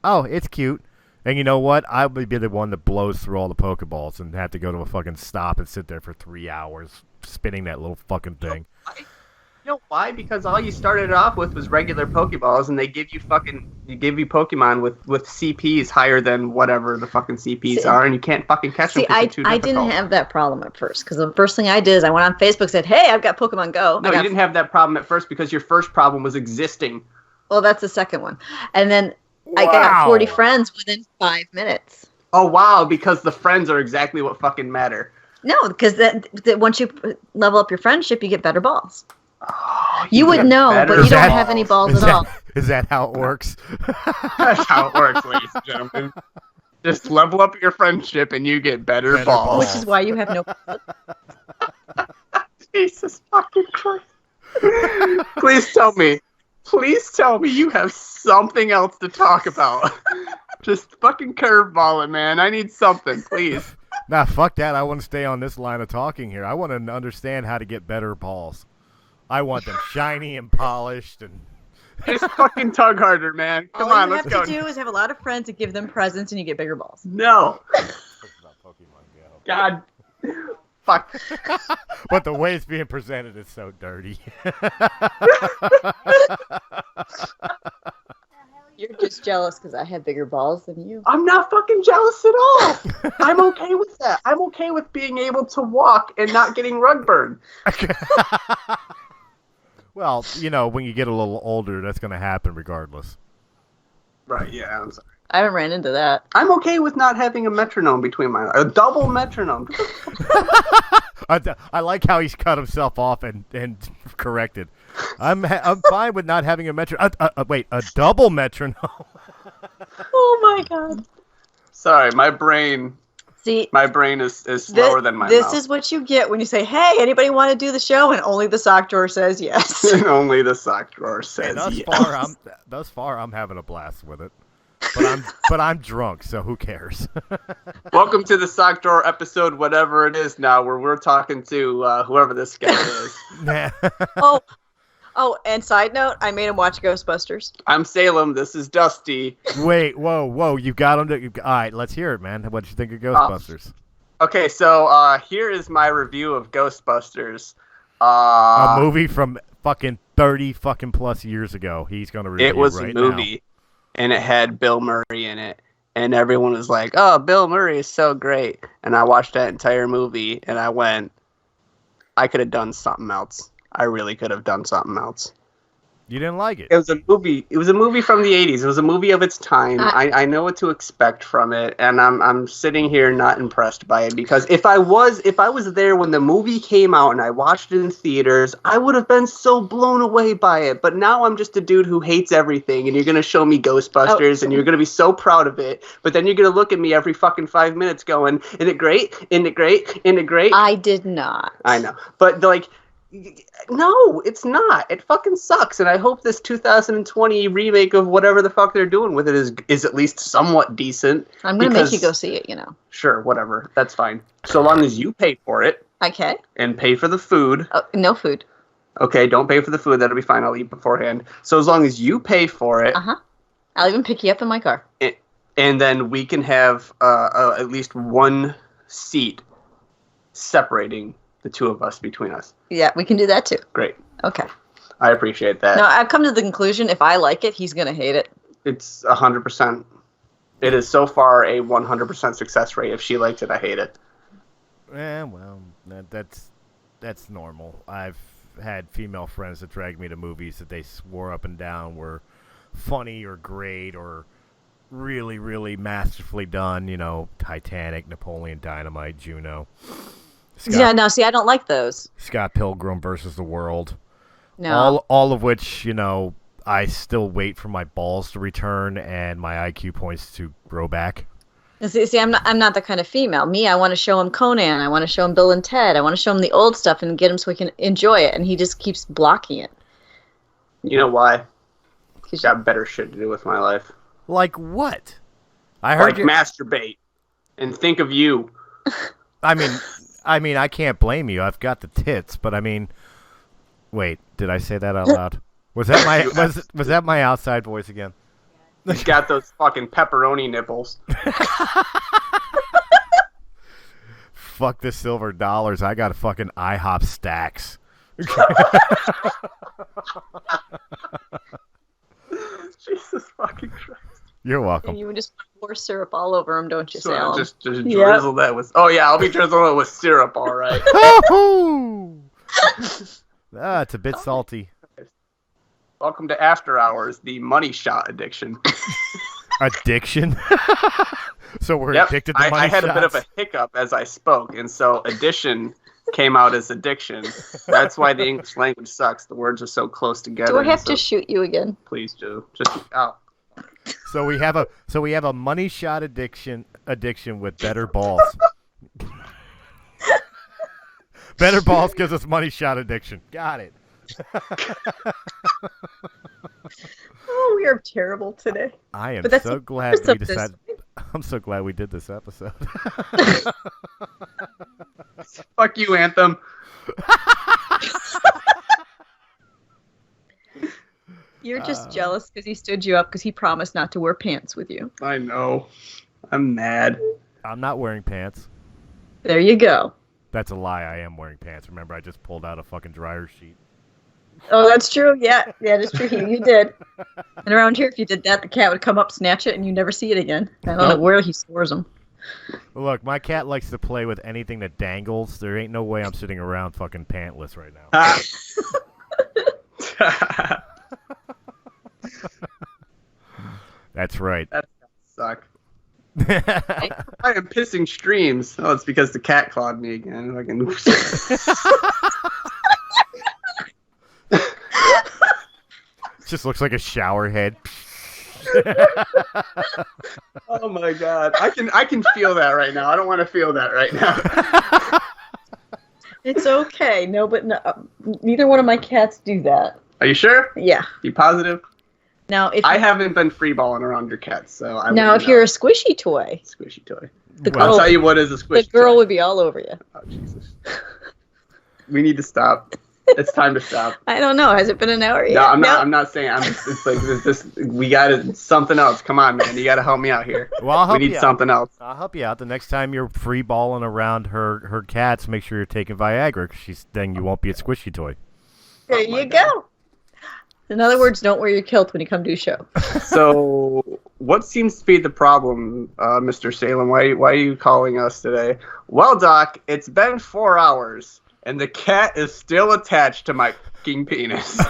Speaker 1: oh, it's cute. And you know what? I would be the one that blows through all the Pokeballs and have to go to a fucking stop and sit there for 3 hours spinning that little fucking thing.
Speaker 3: You know why? Because all you started off with was regular Pokeballs, and they give you Pokemon with CPs higher than whatever the fucking CPs are, and you can't fucking catch them.
Speaker 4: I didn't have that problem at first because the first thing I did is I went on Facebook and said, "Hey, I've got Pokemon Go."
Speaker 3: No, you didn't have that problem at first because your first problem was existing.
Speaker 4: Well, that's the second one, and then I got 40 friends within 5 minutes.
Speaker 3: Oh wow! Because the friends are exactly what fucking matter.
Speaker 4: No, because that once you level up your friendship, you get better balls.
Speaker 3: Oh,
Speaker 4: you would know, but you don't have any balls at all.
Speaker 1: Is that how it works?
Speaker 3: That's how it works, ladies and gentlemen. Just level up your friendship and you get better balls.
Speaker 4: Which is why you have no...
Speaker 3: Jesus fucking Christ. Please tell me you have something else to talk about. Just fucking curveball it, man. I need something, please.
Speaker 1: Nah, fuck that. I want to stay on this line of talking here. I want to understand how to get better balls. I want them shiny and polished and...
Speaker 3: Just fucking tug harder, man. Come on, let's go.
Speaker 4: All you have to do is have a lot of friends and give them presents and you get bigger balls.
Speaker 3: No. God. Fuck.
Speaker 1: But the way it's being presented is so dirty.
Speaker 4: You're just jealous because I have bigger balls than you.
Speaker 3: I'm not fucking jealous at all. I'm okay with that. I'm okay with being able to walk and not getting rug burn.
Speaker 1: Well, you know, when you get a little older, that's going to happen regardless.
Speaker 3: Right, yeah, I'm sorry.
Speaker 4: I haven't ran into that.
Speaker 3: I'm okay with not having a metronome between my... A double metronome.
Speaker 1: I like how he's cut himself off and corrected. I'm fine with not having a metronome. Wait, a double metronome.
Speaker 4: Oh my god.
Speaker 3: Sorry, my brain...
Speaker 4: See,
Speaker 3: my brain is slower than my mouth.
Speaker 4: This is what you get when you say, "Hey, anybody want to do the show?" and only the sock drawer says yes.
Speaker 3: Only the sock drawer says
Speaker 1: yes. Thus far, I'm having a blast with it. but I'm drunk, so who cares?
Speaker 3: Welcome to the Sock Drawer episode, whatever it is now, where we're talking to whoever this guy is.
Speaker 1: Nah.
Speaker 4: Oh, and side note, I made him watch Ghostbusters.
Speaker 3: I'm Salem. This is Dusty.
Speaker 1: Wait, whoa! You got him to. All right, let's hear it, man. What did you think of Ghostbusters?
Speaker 3: Okay, so here is my review of Ghostbusters.
Speaker 1: A movie from fucking 30 fucking plus years ago. He's gonna review
Speaker 3: it was
Speaker 1: right
Speaker 3: a movie, and it had Bill Murray in it, and everyone was like, "Oh, Bill Murray is so great." And I watched that entire movie, and I went, "I could have done something else. I really could have done something else."
Speaker 1: You didn't like it?
Speaker 3: It was a movie. It was a movie from the '80s. It was a movie of its time. I know what to expect from it, and I'm sitting here not impressed by it because if I was there when the movie came out and I watched it in theaters, I would have been so blown away by it. But now I'm just a dude who hates everything, and you're gonna show me Ghostbusters, and you're gonna be so proud of it. But then you're gonna look at me every fucking 5 minutes, going, "Isn't it great? Isn't it great? Isn't it great?"
Speaker 4: I did not.
Speaker 3: I know, but like. No, it's not. It fucking sucks, and I hope this 2020 remake of whatever the fuck they're doing with it is at least somewhat decent.
Speaker 4: I'm gonna make you go see it,
Speaker 3: Sure, whatever. That's fine. So long as you pay for it.
Speaker 4: Okay.
Speaker 3: And pay for the food.
Speaker 4: Oh, no food.
Speaker 3: Okay, don't pay for the food. That'll be fine. I'll eat beforehand. So as long as you pay for it.
Speaker 4: Uh-huh. I'll even pick you up in my car.
Speaker 3: And then we can have at least one seat separating the two of us between us.
Speaker 4: Yeah, we can do that too.
Speaker 3: Great.
Speaker 4: Okay.
Speaker 3: I appreciate that.
Speaker 4: No, I've come to the conclusion if I like it, he's going to hate it.
Speaker 3: It's 100%. It is so far a 100% success rate. If she liked it, I hate it.
Speaker 1: Well, that's normal. I've had female friends that dragged me to movies that they swore up and down were funny or great or really, really masterfully done. Titanic, Napoleon Dynamite, Juno.
Speaker 4: Yeah, no, see, I don't like those.
Speaker 1: Scott Pilgrim versus the World.
Speaker 4: No.
Speaker 1: All of which, I still wait for my balls to return and my IQ points to grow back.
Speaker 4: See, I'm not the kind of female. Me, I want to show him Conan. I want to show him Bill and Ted. I want to show him the old stuff and get him so he can enjoy it. And he just keeps blocking it.
Speaker 3: You know why? He's got better shit to do with my life.
Speaker 1: Like what? I heard
Speaker 3: masturbate and think of you.
Speaker 1: I mean, I can't blame you. I've got the tits, but wait, did I say that out loud? Was that my outside voice again?
Speaker 3: He's got those fucking pepperoni nipples.
Speaker 1: Fuck the silver dollars. I got fucking IHOP stacks.
Speaker 3: Jesus fucking Christ.
Speaker 1: You're welcome.
Speaker 4: And you would just pour syrup all over him, don't you,
Speaker 3: So
Speaker 4: Salem?
Speaker 3: just drizzle that with... Oh, yeah, I'll be drizzling it with syrup, all right.
Speaker 1: It's a bit salty.
Speaker 3: Welcome to After Hours, the money shot addiction.
Speaker 1: Addiction? So we're addicted to money
Speaker 3: I had
Speaker 1: shots?
Speaker 3: a bit of a hiccup as I spoke, and so addition came out as addiction. That's why the English language sucks. The words are so close together.
Speaker 4: Do I have to shoot you again?
Speaker 3: Please do.
Speaker 1: So we have a money shot addiction with better balls. Better balls gives us money shot addiction. Got it.
Speaker 4: Oh, we are terrible today.
Speaker 1: I am so glad we decided. I'm so glad we did this episode.
Speaker 3: Fuck you, Anthem.
Speaker 4: You're just jealous because he stood you up because he promised not to wear pants with you.
Speaker 3: I know. I'm mad.
Speaker 1: I'm not wearing pants.
Speaker 4: There you go.
Speaker 1: That's a lie. I am wearing pants. Remember, I just pulled out a fucking dryer sheet.
Speaker 4: Oh, that's true. Yeah, that's true. You did. And around here, if you did that, the cat would come up, snatch it, and you never see it again. I don't know where he stores them.
Speaker 1: Look, my cat likes to play with anything that dangles. There ain't no way I'm sitting around fucking pantless right now. That's right.
Speaker 3: That's gotta suck. I am pissing streams. Oh, it's because the cat clawed me again.
Speaker 1: Just looks like a shower head.
Speaker 3: Oh my god. I can feel that right now. I don't want to feel that right now.
Speaker 4: It's okay. No, neither one of my cats do that.
Speaker 3: Are you sure?
Speaker 4: Yeah.
Speaker 3: You positive?
Speaker 4: Now, if
Speaker 3: I haven't been freeballing around your cats, so I
Speaker 4: now
Speaker 3: wouldn't
Speaker 4: if you're a
Speaker 3: know.
Speaker 4: squishy toy,
Speaker 3: Squishy toy.
Speaker 4: the
Speaker 1: Well,
Speaker 3: I'll
Speaker 4: girl,
Speaker 3: tell you what is a
Speaker 4: the
Speaker 3: squishy
Speaker 4: girl
Speaker 3: toy.
Speaker 4: would be all over you.
Speaker 3: Oh, Jesus. We need to stop. It's time to stop.
Speaker 4: I don't know. Has it been an hour yet?
Speaker 3: No, I'm not saying. It's like this. We got something else. Come on, man. You got to help me out here.
Speaker 1: Well, I'll help
Speaker 3: We need
Speaker 1: you
Speaker 3: something else.
Speaker 1: I'll help you out. The next time you're free balling around her cats, make sure you're taking Viagra, 'cause then you won't be a squishy toy.
Speaker 4: There you go. In other words, don't wear your kilt when you come do a show.
Speaker 3: So, what seems to be the problem, Mr. Salem? Why are you calling us today? Well, Doc, it's been 4 hours, and the cat is still attached to my fucking penis.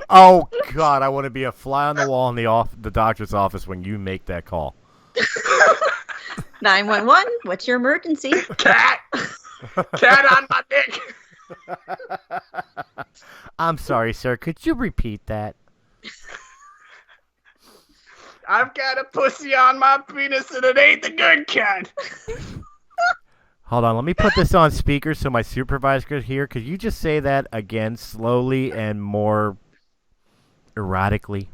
Speaker 1: Oh God, I want to be a fly on the wall in the doctor's office when you make that call.
Speaker 4: 911. What's your emergency?
Speaker 3: Cat! Cat on my dick!
Speaker 1: I'm sorry, sir. Could you repeat that?
Speaker 3: I've got a pussy on my penis, and it ain't the good kind.
Speaker 1: Hold on, let me put this on speaker so my supervisor could hear. Could you just say that again, slowly and more erotically?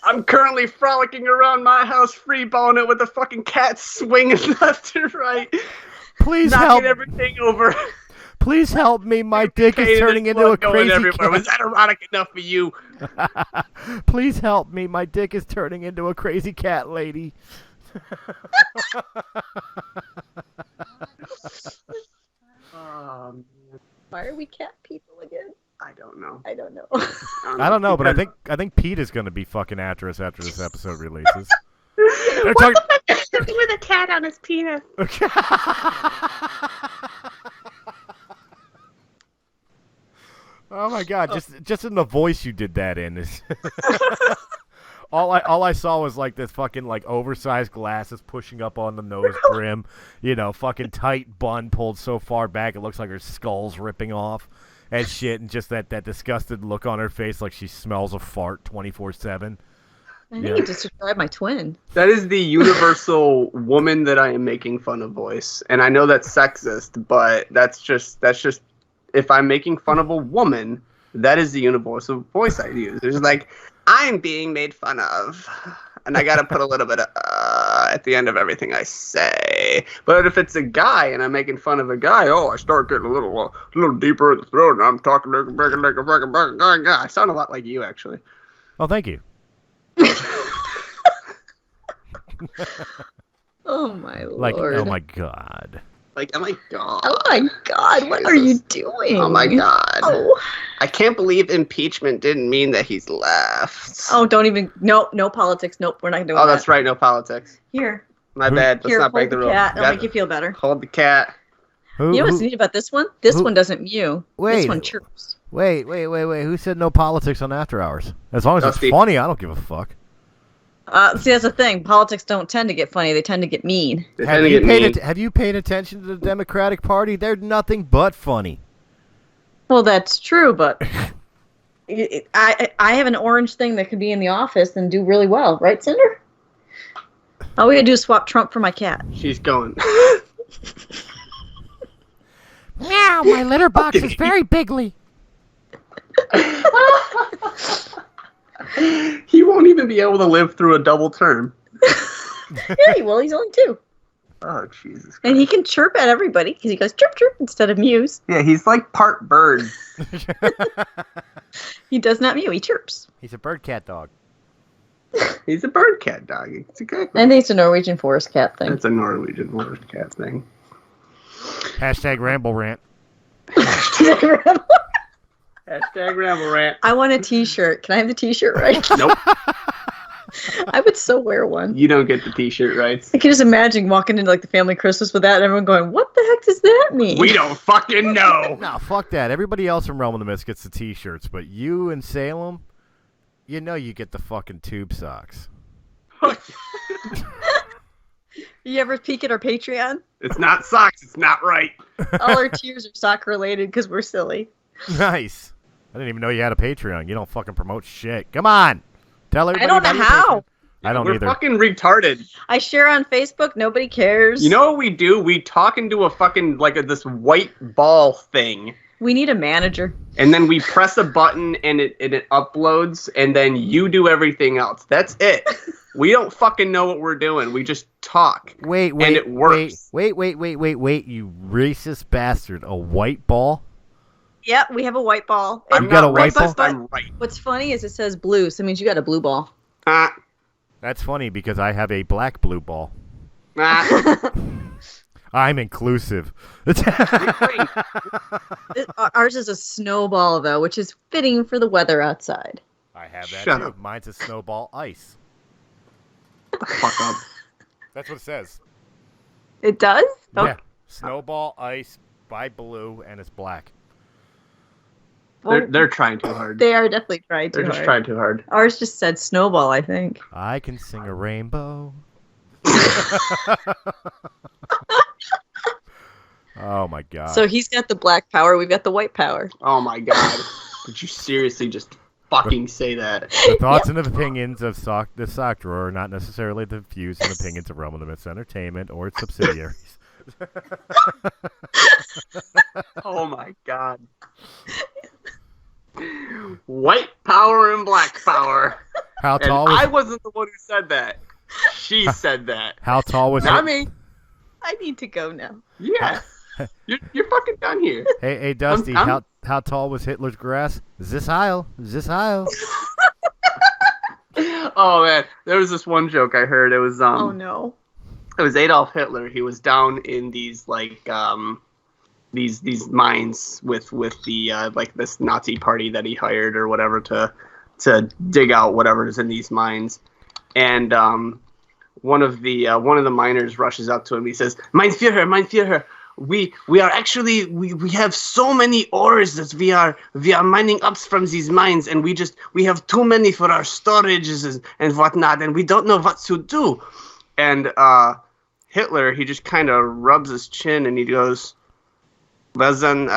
Speaker 3: I'm currently frolicking around my house, freeballing it with a fucking cat swinging left and right,
Speaker 1: Please
Speaker 3: knocking
Speaker 1: help!
Speaker 3: everything over.
Speaker 1: Please help me! My dick is turning into a crazy
Speaker 3: everywhere. Was
Speaker 1: cat.
Speaker 3: that erotic enough for you?
Speaker 1: Please help me! My dick is turning into a crazy cat lady.
Speaker 4: Why are we cat people again?
Speaker 3: I don't know.
Speaker 4: I don't know.
Speaker 1: I don't know, but
Speaker 3: Because-
Speaker 1: I think Pete is going to be fucking after us after this episode releases.
Speaker 3: What the fuck is he with a cat on his penis?
Speaker 1: Oh my God! Just in the voice you did that in is. All I saw was like this fucking like oversized glasses pushing up on the nose brim, fucking tight bun pulled so far back it looks like her skull's ripping off, and shit, and just that disgusted look on her face like she smells a fart 24/7.
Speaker 4: I think you just described my twin.
Speaker 3: That is the universal woman that I am making fun of voice, and I know that's sexist, but that's just if I'm making fun of a woman, that is the universal voice I use. There's like, I'm being made fun of, and I gotta put a little bit of at the end of everything I say. But if it's a guy and I'm making fun of a guy, I start getting a little deeper in the throat, and I'm talking like a fucking guy. I sound a lot like you, actually.
Speaker 1: Oh, thank you.
Speaker 4: Oh my lord.
Speaker 1: Like, oh my God.
Speaker 3: Like, oh my god.
Speaker 4: Oh my god, what are you doing?
Speaker 3: Oh my god.
Speaker 4: Oh.
Speaker 3: I can't believe impeachment didn't mean that he's left.
Speaker 4: Oh, don't even. No politics. Nope, we're not doing
Speaker 3: Oh,
Speaker 4: that.
Speaker 3: that's right. No politics.
Speaker 4: Here.
Speaker 3: My bad. Let's
Speaker 4: Here,
Speaker 3: not break
Speaker 4: hold
Speaker 3: the
Speaker 4: the
Speaker 3: rules.
Speaker 4: cat. It'll make you feel better.
Speaker 3: Hold the cat.
Speaker 1: Who,
Speaker 4: You know what's
Speaker 1: who-
Speaker 4: neat about this one? This
Speaker 1: who-
Speaker 4: one doesn't mew.
Speaker 1: Wait.
Speaker 4: This one chirps.
Speaker 1: Wait. Who said no politics on After Hours? As long as
Speaker 3: Dusty.
Speaker 1: it's funny, I don't give a fuck.
Speaker 4: See, that's the thing. Politics don't tend to get funny. They tend to get mean.
Speaker 3: They
Speaker 1: Have
Speaker 3: tend to
Speaker 1: you,
Speaker 3: get
Speaker 1: paid
Speaker 3: mean.
Speaker 1: have you paid attention to the Democratic Party? They're nothing but funny.
Speaker 4: Well, that's true, but I have an orange thing that could be in the office and do really well, right, Cinder? All we gotta do is swap Trump for my cat.
Speaker 3: She's going.
Speaker 1: Meow, my litter box is very bigly.
Speaker 3: He won't even be able to live through a double term.
Speaker 4: Yeah, he will. He's only 2.
Speaker 3: Oh, Jesus Christ.
Speaker 4: And he can chirp at everybody because he goes chirp chirp instead of mews.
Speaker 3: Yeah, he's like part bird.
Speaker 4: He does not mew. He chirps.
Speaker 1: He's a bird cat dog.
Speaker 3: He's a bird cat doggy. It's a good.
Speaker 4: I think it's a Norwegian forest cat thing.
Speaker 3: It's a Norwegian forest cat thing.
Speaker 1: Hashtag ramble rant.
Speaker 3: Hashtag ramble rant.
Speaker 4: I want a T-shirt. Can I have the T-shirt right?
Speaker 3: Nope.
Speaker 4: I would so wear one.
Speaker 3: You don't get the t-shirt rights.
Speaker 4: I can just imagine walking into like the family Christmas with that and everyone going, what the heck does that mean?
Speaker 3: We don't fucking know.
Speaker 1: No, fuck that. Everybody else from Realm of the Mist gets the t-shirts, but you and Salem, you get the fucking tube socks.
Speaker 4: You ever peek at our Patreon?
Speaker 3: It's not socks. It's not right.
Speaker 4: All our tiers are sock related because we're silly.
Speaker 1: Nice. I didn't even know you had a Patreon. You don't fucking promote shit. Come on. Tell everybody.
Speaker 4: I don't know
Speaker 1: about your
Speaker 4: how.
Speaker 1: Patreon. I don't
Speaker 3: We're
Speaker 1: either.
Speaker 3: fucking retarded.
Speaker 4: I share on Facebook. Nobody cares.
Speaker 3: You know what we do? We talk into a fucking, this white ball thing.
Speaker 4: We need a manager.
Speaker 3: And then we press a button and it uploads, and then you do everything else. That's it. We don't fucking know what we're doing. We just talk.
Speaker 1: Wait,
Speaker 3: and it works.
Speaker 1: wait, you racist bastard. A white ball?
Speaker 4: Yep, we have a white ball.
Speaker 1: You got a white ball?
Speaker 3: I'm right.
Speaker 4: What's funny is it says blue, so it means you got a blue ball.
Speaker 1: That's funny because I have a black blue ball. I'm inclusive.
Speaker 4: Ours is a snowball, though, which is fitting for the weather outside.
Speaker 1: I have that
Speaker 3: Shut
Speaker 1: too.
Speaker 3: up.
Speaker 1: Mine's a snowball ice.
Speaker 3: Fuck up.
Speaker 1: That's what it says.
Speaker 4: It does?
Speaker 1: Yeah. Snowball ice by blue, and it's black.
Speaker 3: They're trying too hard.
Speaker 4: They are definitely trying too
Speaker 3: They're
Speaker 4: hard.
Speaker 3: just trying too hard.
Speaker 4: Ours just said snowball, I think.
Speaker 1: I can sing a rainbow. Oh my god.
Speaker 4: So he's got the black power, we've got the white power.
Speaker 3: Oh my god. Did you seriously just fucking say that?
Speaker 1: The thoughts and opinions of the sock drawer are not necessarily the views and opinions of Realm of the Myths Entertainment or its subsidiaries.
Speaker 3: Oh my god. White power and black power.
Speaker 1: How
Speaker 3: And
Speaker 1: tall was
Speaker 3: I wasn't the one who said that. She said that.
Speaker 1: How tall was
Speaker 3: Not
Speaker 1: it?
Speaker 3: me.
Speaker 4: I need to go now.
Speaker 3: Yeah. You're fucking done here.
Speaker 1: Hey, Dusty,
Speaker 3: I'm-
Speaker 1: how tall was Hitler's grass? This aisle.
Speaker 3: Oh man, there was this one joke I heard. It was
Speaker 4: Oh no.
Speaker 3: it was Adolf Hitler. He was down in these like these mines with the like this Nazi party that he hired or whatever to dig out whatever is in these mines. And one of the miners rushes up to him. He says, "Mein Führer, we are actually we have so many ores that we are mining up from these mines, and we have too many for our storages and whatnot, and we don't know what to do." And Hitler, he just kind of rubs his chin and he goes, "Well then,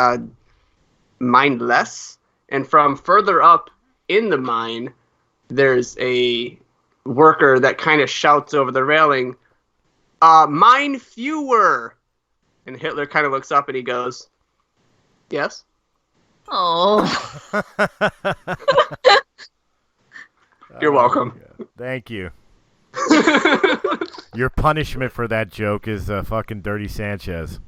Speaker 3: mine less." And from further up in the mine, there's a worker that kind of shouts over the railing, "Mine fewer." And Hitler kind of looks up and he goes, "Yes."
Speaker 4: Oh.
Speaker 3: You're welcome.
Speaker 1: Thank you. Your punishment for that joke is fucking Dirty Sanchez.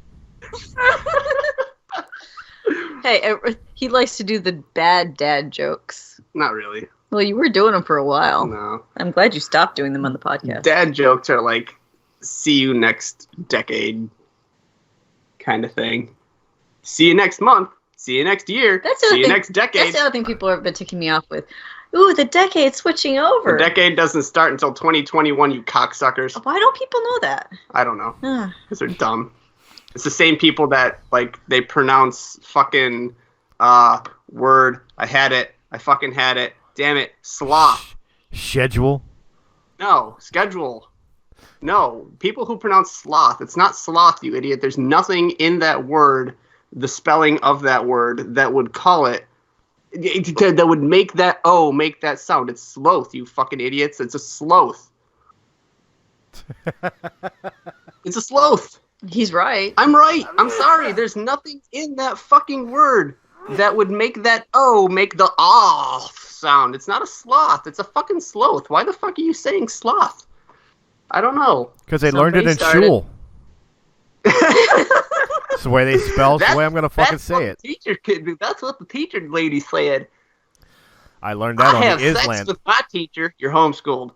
Speaker 4: Hey, he likes to do the bad dad jokes.
Speaker 3: Not really.
Speaker 4: Well, you were doing them for a while.
Speaker 3: No.
Speaker 4: I'm glad you stopped doing them on the podcast.
Speaker 3: Dad jokes are like, see you next decade kind of thing. See you next month. See you next year. See you next decade.
Speaker 4: That's the other thing people have been ticking me off with. Ooh, the decade's switching over.
Speaker 3: The decade doesn't start until 2021, you cocksuckers.
Speaker 4: Why don't people know that?
Speaker 3: I don't know.
Speaker 4: Ah.
Speaker 3: Because they're dumb. It's the same people that, like, they pronounce fucking word. I had it. I fucking had it. Damn it. Sloth.
Speaker 1: Schedule?
Speaker 3: No. Schedule. No. People who pronounce sloth. It's not sloth, you idiot. There's nothing in that word, the spelling of that word, that would call it, that would make that O make that sound. It's sloth, you fucking idiots. It's a sloth. It's a sloth.
Speaker 4: He's right.
Speaker 3: I'm right. I'm sorry. There's nothing in that fucking word that would make that O make the ah sound. It's not a sloth. It's a fucking sloth. Why the fuck are you saying sloth? I don't know.
Speaker 1: Because they learned it in
Speaker 4: Somebody
Speaker 1: shul. It's the way they spell. It's the way I'm going to fucking say it.
Speaker 3: Teacher kid, that's what the teacher lady said.
Speaker 1: I learned that
Speaker 3: I
Speaker 1: on
Speaker 3: have
Speaker 1: the
Speaker 3: sex
Speaker 1: Island.
Speaker 3: with my teacher. You're homeschooled.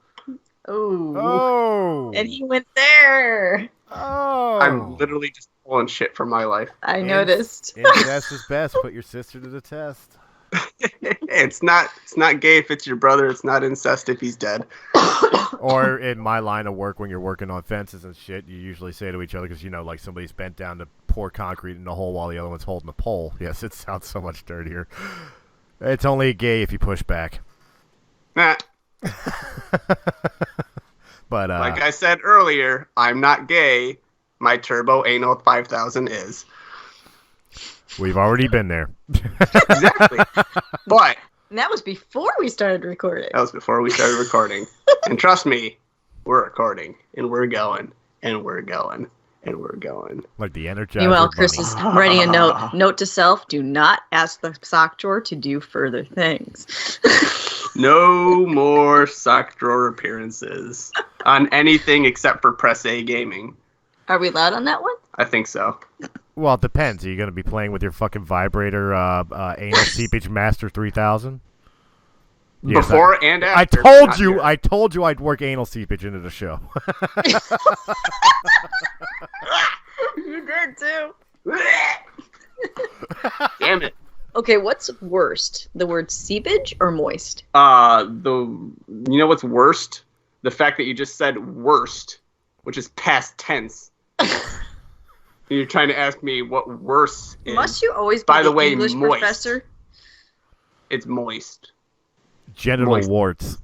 Speaker 4: Oh.
Speaker 1: Oh.
Speaker 4: And he went there.
Speaker 1: Oh.
Speaker 3: I'm literally just pulling shit from my life.
Speaker 4: I noticed.
Speaker 1: Incest is best. Put your sister to the test.
Speaker 3: It's not gay if it's your brother. It's not incest if he's dead.
Speaker 1: Or in my line of work, when you're working on fences and shit, you usually say to each other, because, you know, like somebody's bent down to pour concrete in the hole while the other one's holding the pole. Yes, it sounds so much dirtier. It's only gay if you push back.
Speaker 3: Nah.
Speaker 1: But
Speaker 3: Like I said earlier, I'm not gay. My Turbo Anal 5000 is.
Speaker 1: we've already been there.
Speaker 3: Exactly. But
Speaker 4: And that was before we started recording.
Speaker 3: that was before we started recording. And trust me, we're recording. And we're going. And we're going. And we're going.
Speaker 1: Like the Energizer
Speaker 4: Meanwhile, Chris
Speaker 1: Bunny.
Speaker 4: is writing a note. Note to self: do not ask the sock drawer to do further things.
Speaker 3: No more sock drawer appearances on anything except for Press A Gaming.
Speaker 4: Are we allowed on that one?
Speaker 3: I think so.
Speaker 1: Well, it depends. Are you going to be playing with your fucking vibrator anal seepage master 3000? Yes,
Speaker 3: Before and after.
Speaker 1: I told you I'd work anal seepage into the show.
Speaker 4: You did too.
Speaker 3: Damn it.
Speaker 4: Okay, what's worst? The word seepage or moist?
Speaker 3: You know what's worst? The fact that you just said worst, which is past tense. You're trying to ask me what worse is.
Speaker 4: Must you always be
Speaker 3: By the
Speaker 4: the
Speaker 3: way,
Speaker 4: English
Speaker 3: moist.
Speaker 4: professor?
Speaker 3: It's moist.
Speaker 1: Genital
Speaker 3: Moist.
Speaker 1: warts.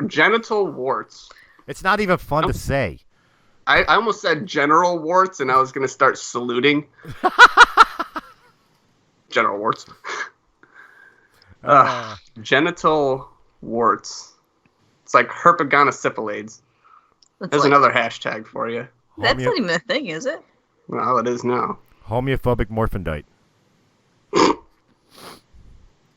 Speaker 3: Genital warts.
Speaker 1: It's not even fun to say.
Speaker 3: I almost said general warts, and I was going to start saluting. General warts. Genital warts. It's like herpetogonosyphilades. There's
Speaker 4: like,
Speaker 3: another hashtag for you.
Speaker 4: that's not even a thing, is it?
Speaker 3: Well, it is now.
Speaker 1: Homeophobic morphindite.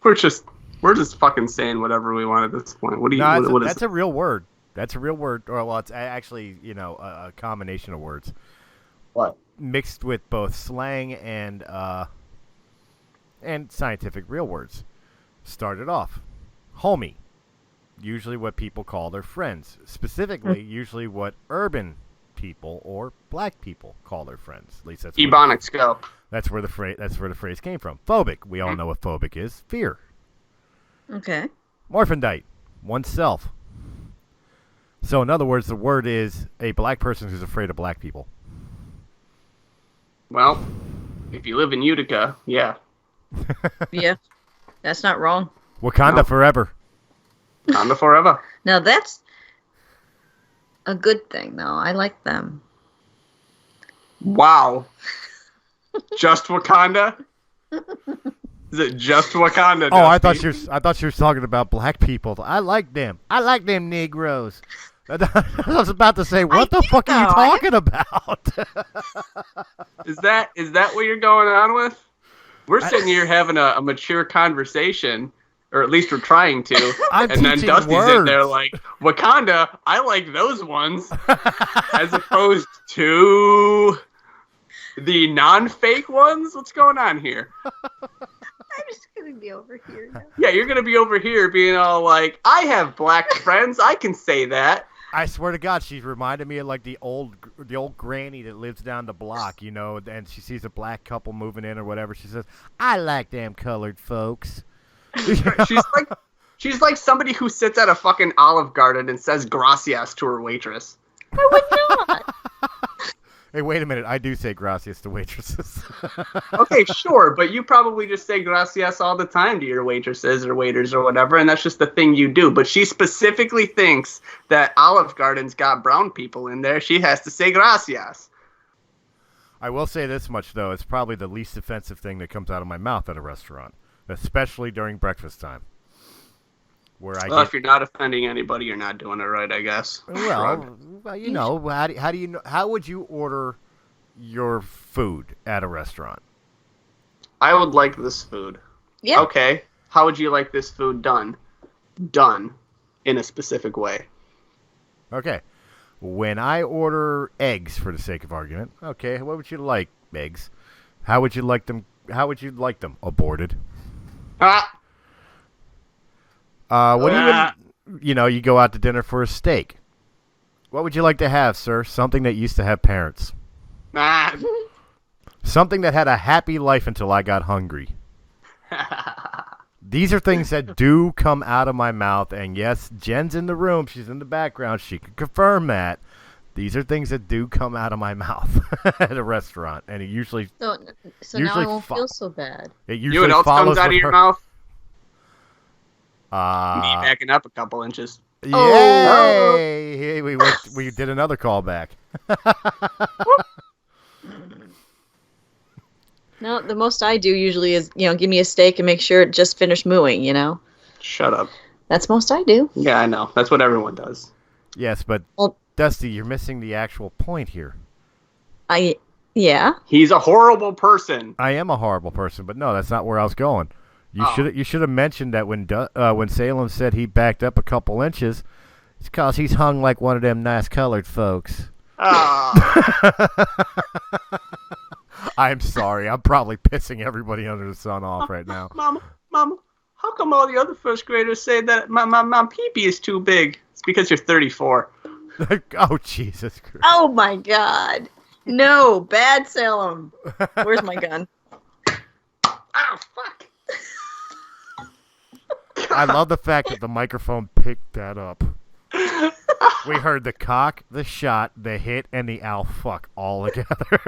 Speaker 3: We're just fucking saying whatever we want at this point. What do you?
Speaker 1: No,
Speaker 3: what is
Speaker 1: that's a real word. That's a real word. Or well, it's actually a combination of words
Speaker 3: what?
Speaker 1: mixed with both slang and scientific real words. Started off, homie, usually what people call their friends. Specifically, usually what urban people or black people call their friends. At least that's
Speaker 3: Ebonics go.
Speaker 1: That's where the phrase came from. Phobic. We all know what phobic is. Fear.
Speaker 4: Okay.
Speaker 1: Morphindite. Oneself. So in other words, the word is a black person who's afraid of black people.
Speaker 3: Well, if you live in Utica, yeah.
Speaker 4: Yeah, that's not wrong.
Speaker 1: Wakanda forever.
Speaker 3: Wakanda forever.
Speaker 4: Now that's a good thing, though. I like them.
Speaker 3: Wow. Just Wakanda? Is it just Wakanda?
Speaker 1: Oh, I
Speaker 3: Dusty?
Speaker 1: thought you were talking about black people. I like them. I like them Negroes. I was about to say, what the fuck are you talking about?
Speaker 3: Is that what you're going on with? We're sitting here having a mature conversation, or at least we're trying to.
Speaker 1: I'm
Speaker 3: and then
Speaker 1: teaching
Speaker 3: Dusty's in
Speaker 1: words.
Speaker 3: there like, Wakanda, I like those ones. As opposed to the non-fake ones? What's going on here?
Speaker 4: I'm just gonna be over here now.
Speaker 3: Yeah, you're going to be over here being all like, I have black friends, I can say that.
Speaker 1: I swear to God, she's reminded me of like the old granny that lives down the block, and she sees a black couple moving in or whatever. She says, I like them colored folks.
Speaker 3: She's like somebody who sits at a fucking Olive Garden and says gracias to her waitress.
Speaker 4: I would not.
Speaker 1: Hey, wait a minute. I do say gracias to waitresses.
Speaker 3: Okay, sure, but you probably just say gracias all the time to your waitresses or waiters or whatever, and that's just the thing you do. But she specifically thinks that Olive Garden's got brown people in there. She has to say gracias.
Speaker 1: I will say this much, though. It's probably the least offensive thing that comes out of my mouth at a restaurant, especially during breakfast time.
Speaker 3: If you're not offending anybody, you're not doing it right, I guess.
Speaker 1: Well, how would you order your food at a restaurant?
Speaker 3: I would like this food.
Speaker 4: Yeah.
Speaker 3: Okay. How would you like this food done? Done in a specific way.
Speaker 1: Okay. When I order eggs, for the sake of argument, okay, what would you like, eggs? How would you like them? Aborted.
Speaker 3: Ah!
Speaker 1: You go out to dinner for a steak. What would you like to have, sir? Something that used to have parents.
Speaker 3: Ah!
Speaker 1: Something that had a happy life until I got hungry. These are things that do come out of my mouth, and yes, Jen's in the room. She's in the background. She can confirm that. These are things that do come out of my mouth at a restaurant, and it usually
Speaker 4: So
Speaker 1: usually
Speaker 4: now I won't feel so bad.
Speaker 1: It
Speaker 3: You
Speaker 1: usually
Speaker 3: know what else
Speaker 1: follows
Speaker 3: comes out of
Speaker 1: with
Speaker 3: your
Speaker 1: her.
Speaker 3: mouth? Me
Speaker 1: Uh,
Speaker 3: backing up a couple inches.
Speaker 1: Yay!
Speaker 4: Oh.
Speaker 1: Hey, we did another callback.
Speaker 4: No, the most I do usually is, give me a steak and make sure it just finished mooing,
Speaker 3: Shut up.
Speaker 4: That's most I do.
Speaker 3: Yeah, I know. That's what everyone does.
Speaker 1: Yes, but
Speaker 4: Well-
Speaker 1: Dusty, you're missing the actual point here.
Speaker 4: Yeah.
Speaker 3: He's a horrible person.
Speaker 1: I am a horrible person, but no, that's not where I was going.
Speaker 3: Oh.
Speaker 1: You should have mentioned that when Salem said he backed up a couple inches, it's because he's hung like one of them nice colored folks. I'm sorry. I'm probably pissing everybody under the sun off right now.
Speaker 3: Mama, how come all the other first graders say that my pee-pee is too big? It's because you're 34.
Speaker 1: Oh, Jesus Christ.
Speaker 4: Oh, my God. No, bad Salem. Where's my gun?
Speaker 3: Oh, fuck.
Speaker 1: I love the fact that the microphone picked that up. We heard the cock, the shot, the hit, and the ow fuck all together.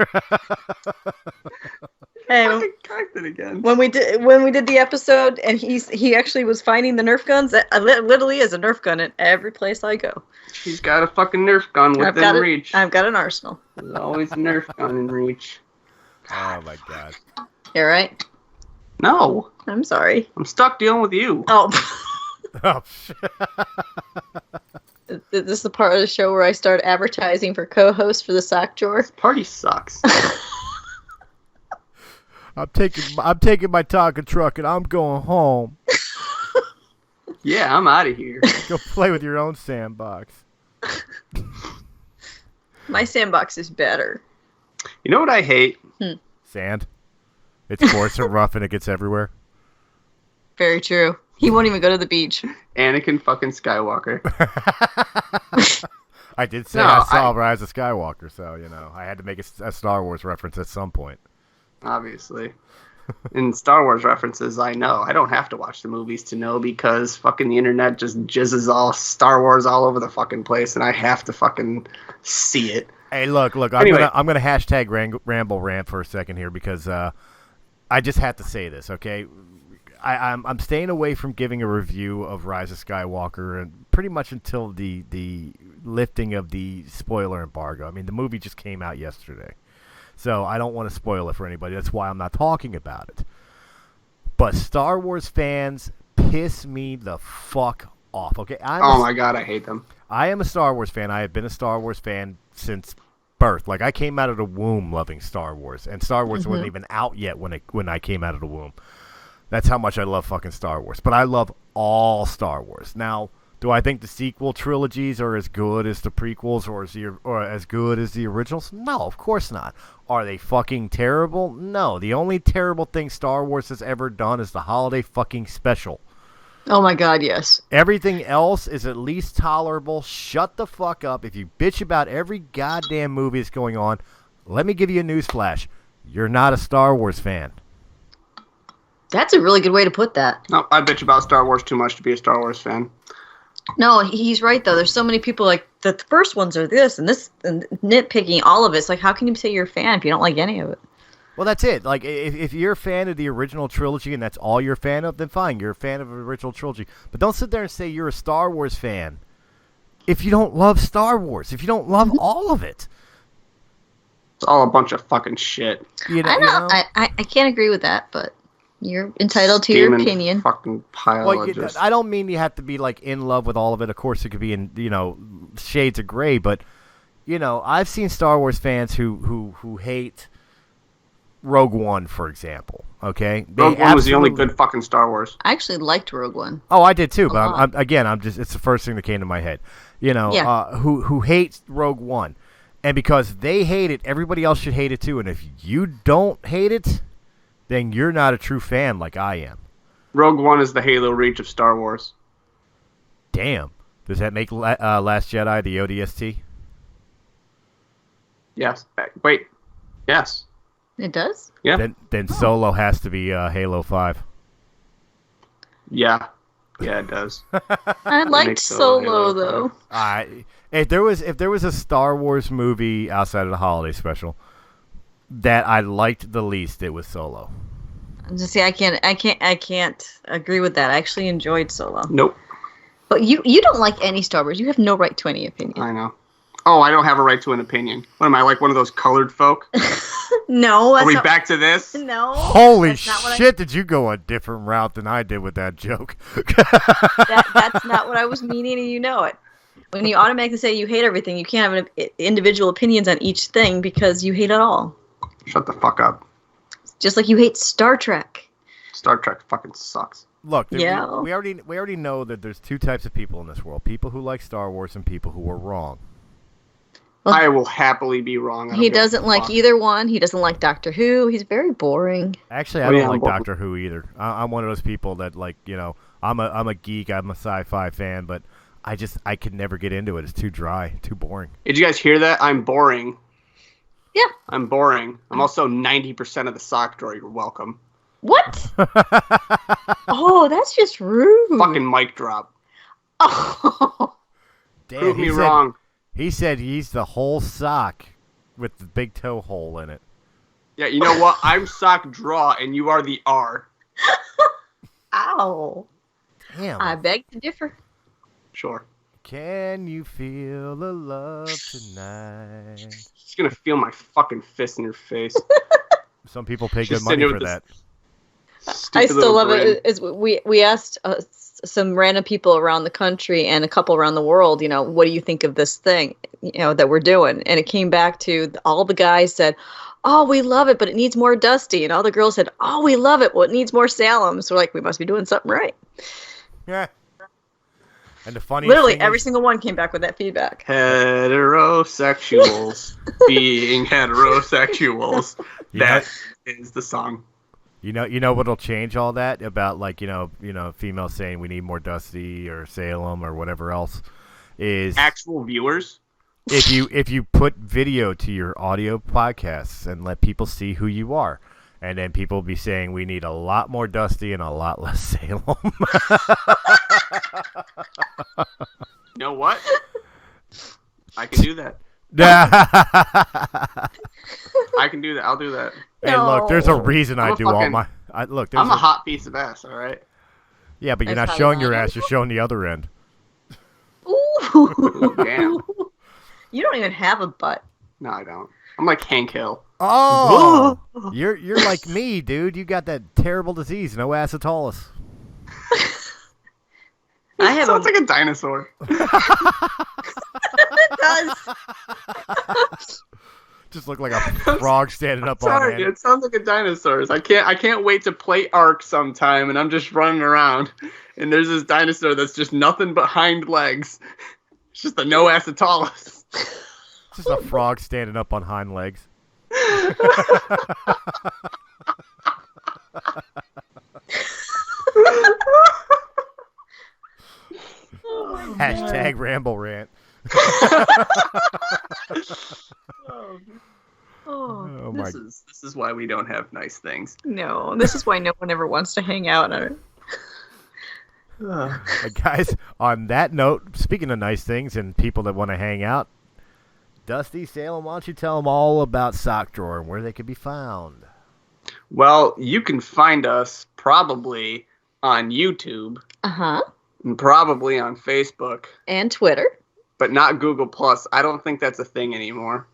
Speaker 4: Hey,
Speaker 3: I cocked it again.
Speaker 4: when we did the episode, and he actually was finding the Nerf guns. That literally is a Nerf gun in every place I go.
Speaker 3: She's got a fucking Nerf gun within reach.
Speaker 4: I've got an arsenal.
Speaker 3: There's always a Nerf gun in reach.
Speaker 1: Oh, my God.
Speaker 4: You all right?
Speaker 3: No.
Speaker 4: I'm sorry.
Speaker 3: I'm stuck dealing with you.
Speaker 4: Oh.
Speaker 1: Oh, shit.
Speaker 4: This is the part of the show where I start advertising for co-hosts for the sock drawer.
Speaker 3: This party sucks.
Speaker 1: I'm taking my Tonka truck and I'm going home.
Speaker 3: Yeah, I'm out of here.
Speaker 1: Go play with your own sandbox.
Speaker 4: My sandbox is better.
Speaker 3: You know what I hate?
Speaker 1: Sand. It's coarse and rough and it gets everywhere.
Speaker 4: Very true. He won't even go to the beach.
Speaker 3: Anakin fucking Skywalker.
Speaker 1: I did say
Speaker 3: No,
Speaker 1: I saw Rise of Skywalker, so, you know, I had to make a Star Wars reference at some point.
Speaker 3: Obviously. In Star Wars references, I know. I don't have to watch the movies to know because fucking the internet just jizzes all Star Wars all over the fucking place, and I have to fucking see it.
Speaker 1: Hey, look,
Speaker 3: Anyway.
Speaker 1: I'm gonna hashtag ramble rant for a second here because I just have to say this, okay? I'm staying away from giving a review of Rise of Skywalker and pretty much until the lifting of the spoiler embargo. I mean, the movie just came out yesterday, so I don't want to spoil it for anybody. That's why I'm not talking about it. But Star Wars fans piss me the fuck off, okay?
Speaker 3: Oh my god, I hate them.
Speaker 1: I am a Star Wars fan. I have been a Star Wars fan since birth. Like, I came out of the womb loving Star Wars, and Star Wars wasn't even out yet when I came out of the womb. That's how much I love fucking Star Wars. But I love all Star Wars. Now, do I think the sequel trilogies are as good as the prequels or as good as the originals? No, of course not. Are they fucking terrible? No. The only terrible thing Star Wars has ever done is the holiday fucking special.
Speaker 4: Oh my god, yes.
Speaker 1: Everything else is at least tolerable. Shut the fuck up. If you bitch about every goddamn movie that's going on, let me give you a newsflash. You're not a Star Wars fan.
Speaker 4: That's a really good way to put that.
Speaker 3: No, I bitch about Star Wars too much to be a Star Wars fan.
Speaker 4: No, he's right, though. There's so many people like, the first ones are this and nitpicking all of it. It's like, how can you say you're a fan if you don't like any of it?
Speaker 1: Well, that's it. Like, if you're a fan of the original trilogy and that's all you're a fan of, then fine, you're a fan of the original trilogy. But don't sit there and say you're a Star Wars fan if you don't love Star Wars, if you don't love all of it.
Speaker 3: It's all a bunch of fucking shit.
Speaker 4: I know. I can't agree with that, but you're entitled to your opinion.
Speaker 3: Fucking pile
Speaker 1: well,
Speaker 3: of just...
Speaker 1: I don't mean you have to be like in love with all of it. Of course, it could be in shades of gray. But I've seen Star Wars fans who hate Rogue One, for example. Okay,
Speaker 3: Rogue One was the only good fucking Star Wars.
Speaker 4: I actually liked Rogue One.
Speaker 1: Oh, I did too. But I'm just it's the first thing that came to my head. Who hates Rogue One, and because they hate it, everybody else should hate it too. And if you don't hate it, then you're not a true fan like I am.
Speaker 3: Rogue One is the Halo Reach of Star Wars.
Speaker 1: Damn. Does that make Last Jedi the ODST?
Speaker 3: Yes. Wait. Yes.
Speaker 4: It does?
Speaker 3: Yeah.
Speaker 1: Then Solo has to be Halo 5.
Speaker 3: Yeah. Yeah, it does.
Speaker 4: I liked Solo though.
Speaker 1: If there was a Star Wars movie outside of the holiday special that I liked the least, it was Solo.
Speaker 4: See, I can't agree with that. I actually enjoyed Solo.
Speaker 3: Nope.
Speaker 4: But you don't like any Star Wars. You have no right to any opinion.
Speaker 3: I know. Oh, I don't have a right to an opinion. What am I, like one of those colored folk?
Speaker 4: No.
Speaker 3: Are we back to this?
Speaker 4: No.
Speaker 1: Holy shit, did you go a different route than I did with that joke?
Speaker 4: That's not what I was meaning, and you know it. When you automatically say you hate everything, you can't have individual opinions on each thing because you hate it all.
Speaker 3: Shut the fuck up.
Speaker 4: Just like you hate Star Trek.
Speaker 3: Star Trek fucking sucks.
Speaker 1: Look,
Speaker 4: Yeah.
Speaker 1: we already know that there's two types of people in this world: people who like Star Wars and people who are wrong.
Speaker 4: Well,
Speaker 3: I will happily be wrong.
Speaker 4: He doesn't like either one. He doesn't like Doctor Who. He's very boring.
Speaker 1: Actually, I don't like Doctor Who either. I'm one of those people that I'm a geek. I'm a sci-fi fan, but I could never get into it. It's too dry, too boring.
Speaker 3: Did you guys hear that? I'm boring.
Speaker 4: Yeah.
Speaker 3: I'm boring. I'm also 90% of the sock drawer. You're welcome.
Speaker 4: What? Oh, that's just rude.
Speaker 3: Fucking mic drop.
Speaker 4: Oh.
Speaker 1: Damn,
Speaker 3: Prove me wrong.
Speaker 1: He said he's the whole sock with the big toe hole in it.
Speaker 3: Yeah, you know what? I'm sock draw and you are the R.
Speaker 4: Ow.
Speaker 1: Damn.
Speaker 4: I beg to differ.
Speaker 3: Sure.
Speaker 1: Can you feel the love tonight?
Speaker 3: Just gonna feel my fucking fist in your face.
Speaker 1: Some people pay
Speaker 3: Just
Speaker 1: good money
Speaker 3: sitting
Speaker 1: for
Speaker 3: with
Speaker 1: that.
Speaker 4: I still love it. We asked some random people around the country and a couple around the world, what do you think of this thing, that we're doing? And it came back to all the guys said, oh, we love it, but it needs more Dusty. And all the girls said, oh, we love it, well, it needs more Salem. So we're like, we must be doing something right.
Speaker 1: Yeah. And the funny
Speaker 4: literally every single one came back with that feedback.
Speaker 3: Heterosexuals being heterosexuals. That is the song.
Speaker 1: You know what'll change all that about females saying we need more Dusty or Salem or whatever else is
Speaker 3: actual viewers.
Speaker 1: If you put video to your audio podcasts and let people see who you are, and then people will be saying we need a lot more Dusty and a lot less Salem.
Speaker 3: You know what? I can do that. I can do that. I'll do that.
Speaker 1: Hey, look, there's a reason I do all my.
Speaker 3: I'm a hot piece of ass, all right?
Speaker 1: Yeah, but you're not showing your ass. You're showing the other end.
Speaker 4: Ooh.
Speaker 3: Damn.
Speaker 4: You don't even have a butt.
Speaker 3: No, I don't. I'm like Hank Hill.
Speaker 1: Oh, you're like me, dude. You got that terrible disease, no acetalis.
Speaker 3: Sounds like a dinosaur.
Speaker 4: It does.
Speaker 1: Just look like a frog standing up on end.
Speaker 3: It sounds like a dinosaur. I can't wait to play Ark sometime, and I'm just running around, and there's this dinosaur that's just nothing but hind legs. It's just a no acetalis.
Speaker 1: Just a frog standing up on hind legs. Hashtag Ramble Rant.
Speaker 3: This is why we don't have nice things.
Speaker 4: No, this is why no one ever wants to hang out.
Speaker 1: Guys, on that note, speaking of nice things and people that want to hang out, Dusty, Salem, why don't you tell them all about Sock Drawer and where they can be found?
Speaker 3: Well, you can find us probably on YouTube.
Speaker 4: Uh-huh.
Speaker 3: And probably on Facebook.
Speaker 4: And Twitter.
Speaker 3: But not Google+. I don't think that's a thing anymore.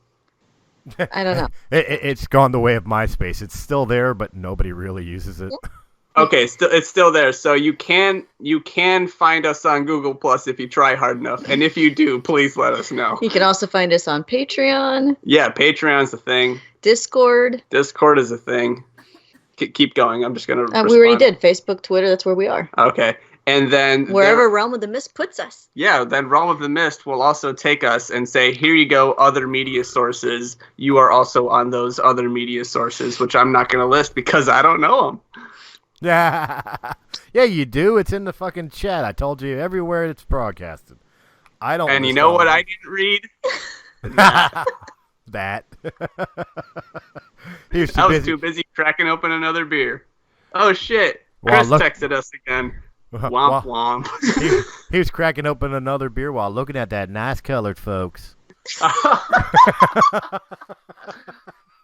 Speaker 4: I don't know.
Speaker 1: It's gone the way of MySpace. It's still there, but nobody really uses it.
Speaker 3: Okay, it's still there. So you can find us on Google+ if you try hard enough. And if you do, please let us know.
Speaker 4: You can also find us on Patreon.
Speaker 3: Yeah, Patreon's a thing.
Speaker 4: Discord
Speaker 3: is a thing. Keep going. I'm just going to
Speaker 4: we already did. Facebook, Twitter, that's where we are.
Speaker 3: Okay. And then
Speaker 4: wherever Realm of the Mist puts us.
Speaker 3: Yeah, then Realm of the Mist will also take us and say, here you go, other media sources. You are also on those other media sources, which I'm not going to list because I don't know them.
Speaker 1: Yeah, you do. It's in the fucking chat. I told you everywhere it's broadcasted. I don't.
Speaker 3: And you know what I didn't read?
Speaker 1: That.
Speaker 3: I was too busy cracking open another beer. Oh, shit. Chris texted us again. Womp womp.
Speaker 1: He was cracking open another beer while looking at that nice colored folks.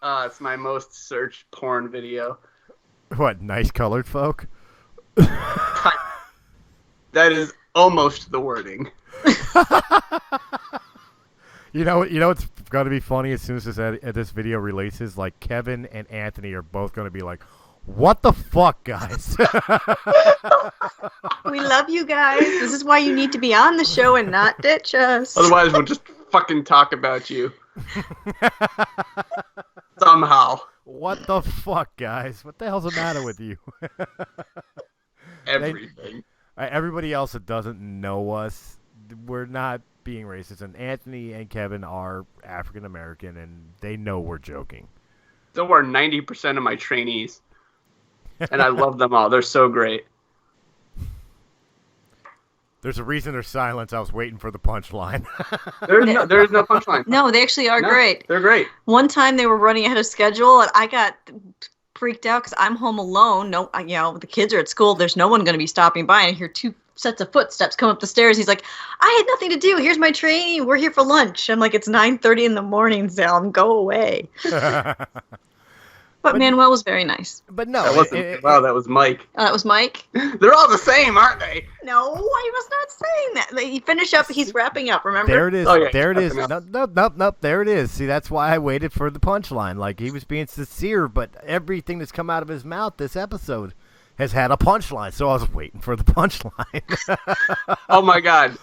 Speaker 3: It's my most searched porn video.
Speaker 1: What, nice colored folk?
Speaker 3: That is almost the wording.
Speaker 1: You know what's going to be funny as soon as this video releases? Like, Kevin and Anthony are both going to be like, What the fuck, guys?
Speaker 4: We love you guys. This is why you need to be on the show and not ditch us.
Speaker 3: Otherwise, we'll just fucking talk about you. Somehow.
Speaker 1: What the fuck, guys? What the hell's the matter with you?
Speaker 3: Everything.
Speaker 1: Everybody else that doesn't know us, we're not being racist. And Anthony and Kevin are African American, and they know we're joking.
Speaker 3: So are 90% of my trainees. And I love them all. They're so great.
Speaker 1: There's a reason there's silence. I was waiting for the punchline.
Speaker 3: There's no punchline.
Speaker 4: No, they actually are great.
Speaker 3: They're great.
Speaker 4: One time they were running ahead of schedule, and I got freaked out because I'm home alone. No, the kids are at school. There's no one going to be stopping by, and I hear 2 sets of footsteps come up the stairs. He's like, "I had nothing to do. Here's my trainee. We're here for lunch." I'm like, "It's 9:30 in the morning, Salem. Go away." But Manuel was very nice.
Speaker 1: But no,
Speaker 3: That wasn't. Wow, that was Mike.
Speaker 4: That was Mike.
Speaker 3: They're all the same, aren't they?
Speaker 4: No, I was not saying that. He finished up. He's wrapping up. Remember?
Speaker 1: there it is.
Speaker 3: Oh, yeah,
Speaker 1: there it is.
Speaker 3: wrapping up.
Speaker 1: Nope. There it is. See, that's why I waited for the punchline. Like, he was being sincere, but everything that's come out of his mouth this episode has had a punchline. So I was waiting for the punchline.
Speaker 3: Oh my God.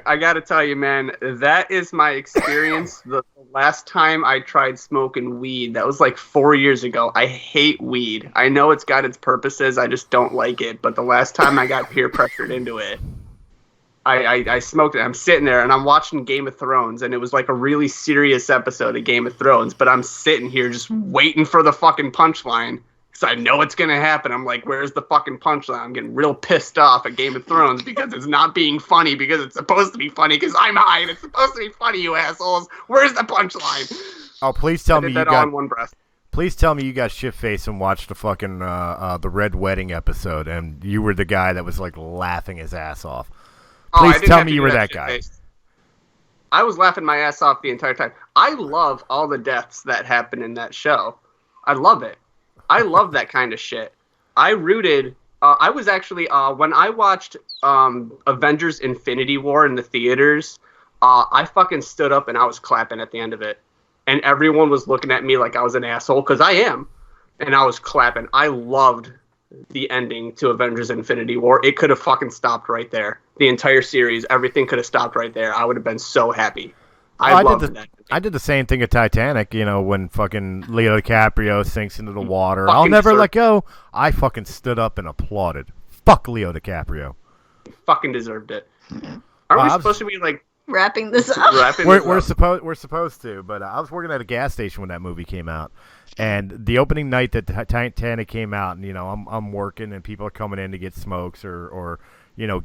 Speaker 3: I gotta tell you, man, that is my experience. The last time I tried smoking weed, that was like 4 years ago. I hate weed. I know it's got its purposes. I just don't like it. But the last time I got peer pressured into it, I smoked it. I'm sitting there and I'm watching Game of Thrones, and it was like a really serious episode of Game of Thrones. But I'm sitting here just waiting for the fucking punchline. So I know it's going to happen. I'm like, where's the fucking punchline? I'm getting real pissed off at Game of Thrones because it's not being funny because it's supposed to be funny because I'm high and it's supposed to be funny, you assholes. Where's the punchline?
Speaker 1: Oh, please tell me you
Speaker 3: that all
Speaker 1: got
Speaker 3: in one breath.
Speaker 1: Please tell me you got shit-faced and watched the fucking the Red Wedding episode, and you were the guy that was like laughing his ass off. Please tell me you were that guy.
Speaker 3: I was laughing my ass off the entire time. I love all the deaths that happen in that show. I love it. I love that kind of shit. I rooted. I was actually when I watched Avengers: Infinity War in the theaters. I fucking stood up and I was clapping at the end of it, and everyone was looking at me like I was an asshole because I am, and I was clapping. I loved the ending to Avengers: Infinity War. It could have fucking stopped right there. The entire series, everything could have stopped right there. I would have been so happy. I loved that.
Speaker 1: I did the same thing at Titanic, when fucking Leo DiCaprio sinks into the water.
Speaker 3: Fucking
Speaker 1: I'll never let go. I fucking stood up and applauded. Fuck Leo DiCaprio.
Speaker 3: Fucking deserved it. Aren't we supposed to be like
Speaker 4: wrapping this up?
Speaker 1: We're supposed to, but I was working at a gas station when that movie came out, and the opening night that Titanic came out, and I'm working and people are coming in to get smokes or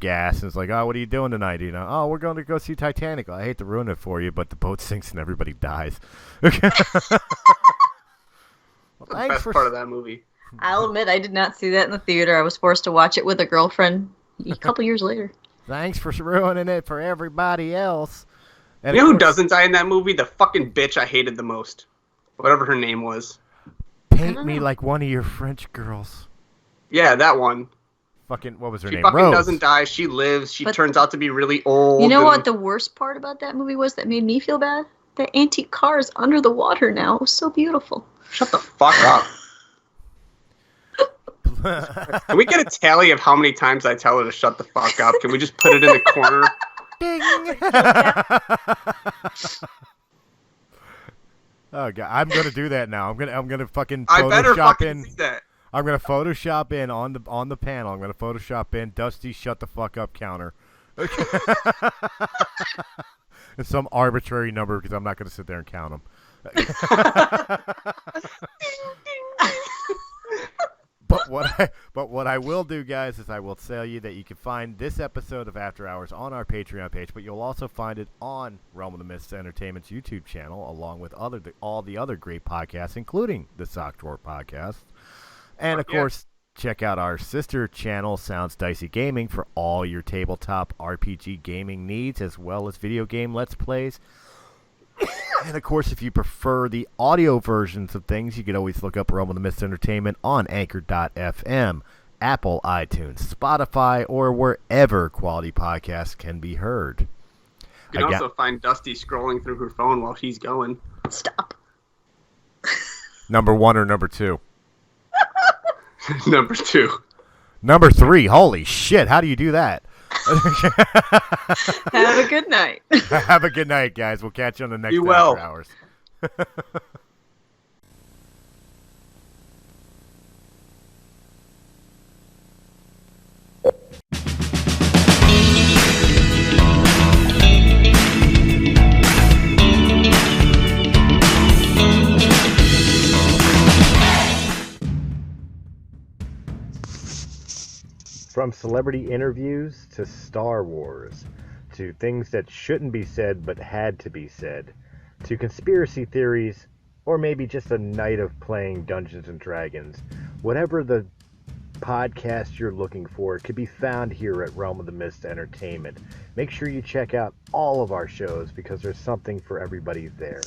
Speaker 1: gas, and it's like, oh, what are you doing tonight? Oh, we're going to go see Titanic. I hate to ruin it for you, but the boat sinks and everybody dies.
Speaker 3: Well, the best part of that movie.
Speaker 4: I'll admit I did not see that in the theater. I was forced to watch it with a girlfriend a couple years later.
Speaker 1: Thanks for ruining it for everybody else. And
Speaker 3: You know who doesn't die in that movie? The fucking bitch I hated the most. Whatever her name was.
Speaker 1: Paint me like one of your French girls.
Speaker 3: Yeah, that one.
Speaker 1: Fucking, what was her
Speaker 3: She
Speaker 1: name?
Speaker 3: fucking
Speaker 1: Rose.
Speaker 3: doesn't die. She lives. She turns out to be really old.
Speaker 4: You know what the worst part about that movie was that made me feel bad? The antique car is under the water now. It was so beautiful.
Speaker 3: Shut the fuck up. Can we get a tally of how many times I tell her to shut the fuck up? Can we just put it in the corner?
Speaker 1: Ding. Oh god, I'm gonna do that now. I'm gonna fucking
Speaker 3: I better
Speaker 1: Photoshop
Speaker 3: fucking
Speaker 1: in.
Speaker 3: do that.
Speaker 1: I'm gonna Photoshop in on the panel. I'm gonna Photoshop in Dusty shut the fuck up counter. It's some arbitrary number because I'm not gonna sit there and count them. But what I will do, guys, is I will tell you that you can find this episode of After Hours on our Patreon page, but you'll also find it on Realm of the Mist Entertainment's YouTube channel, along with all the other great podcasts, including the Sock Drawer podcast. And, of course, check out our sister channel, Sounds Dicey Gaming, for all your tabletop RPG gaming needs, as well as video game Let's Plays. And, of course, if you prefer the audio versions of things, you can always look up Realm of the Mist Entertainment on Anchor.fm, Apple, iTunes, Spotify, or wherever quality podcasts can be heard.
Speaker 3: You can also find Dusty scrolling through her phone while she's going.
Speaker 4: Stop.
Speaker 1: Number 1 or number 2?
Speaker 3: Number 2.
Speaker 1: Number 3. Holy shit! How do you do that?
Speaker 4: Have a good night.
Speaker 1: Have a good night, guys. We'll catch you on the next
Speaker 3: Be well.
Speaker 1: After Hours. From celebrity interviews to Star Wars, to things that shouldn't be said but had to be said, to conspiracy theories, or maybe just a night of playing Dungeons and Dragons. Whatever the podcast you're looking for could be found here at Realm of the Mist Entertainment. Make sure you check out all of our shows because there's something for everybody there.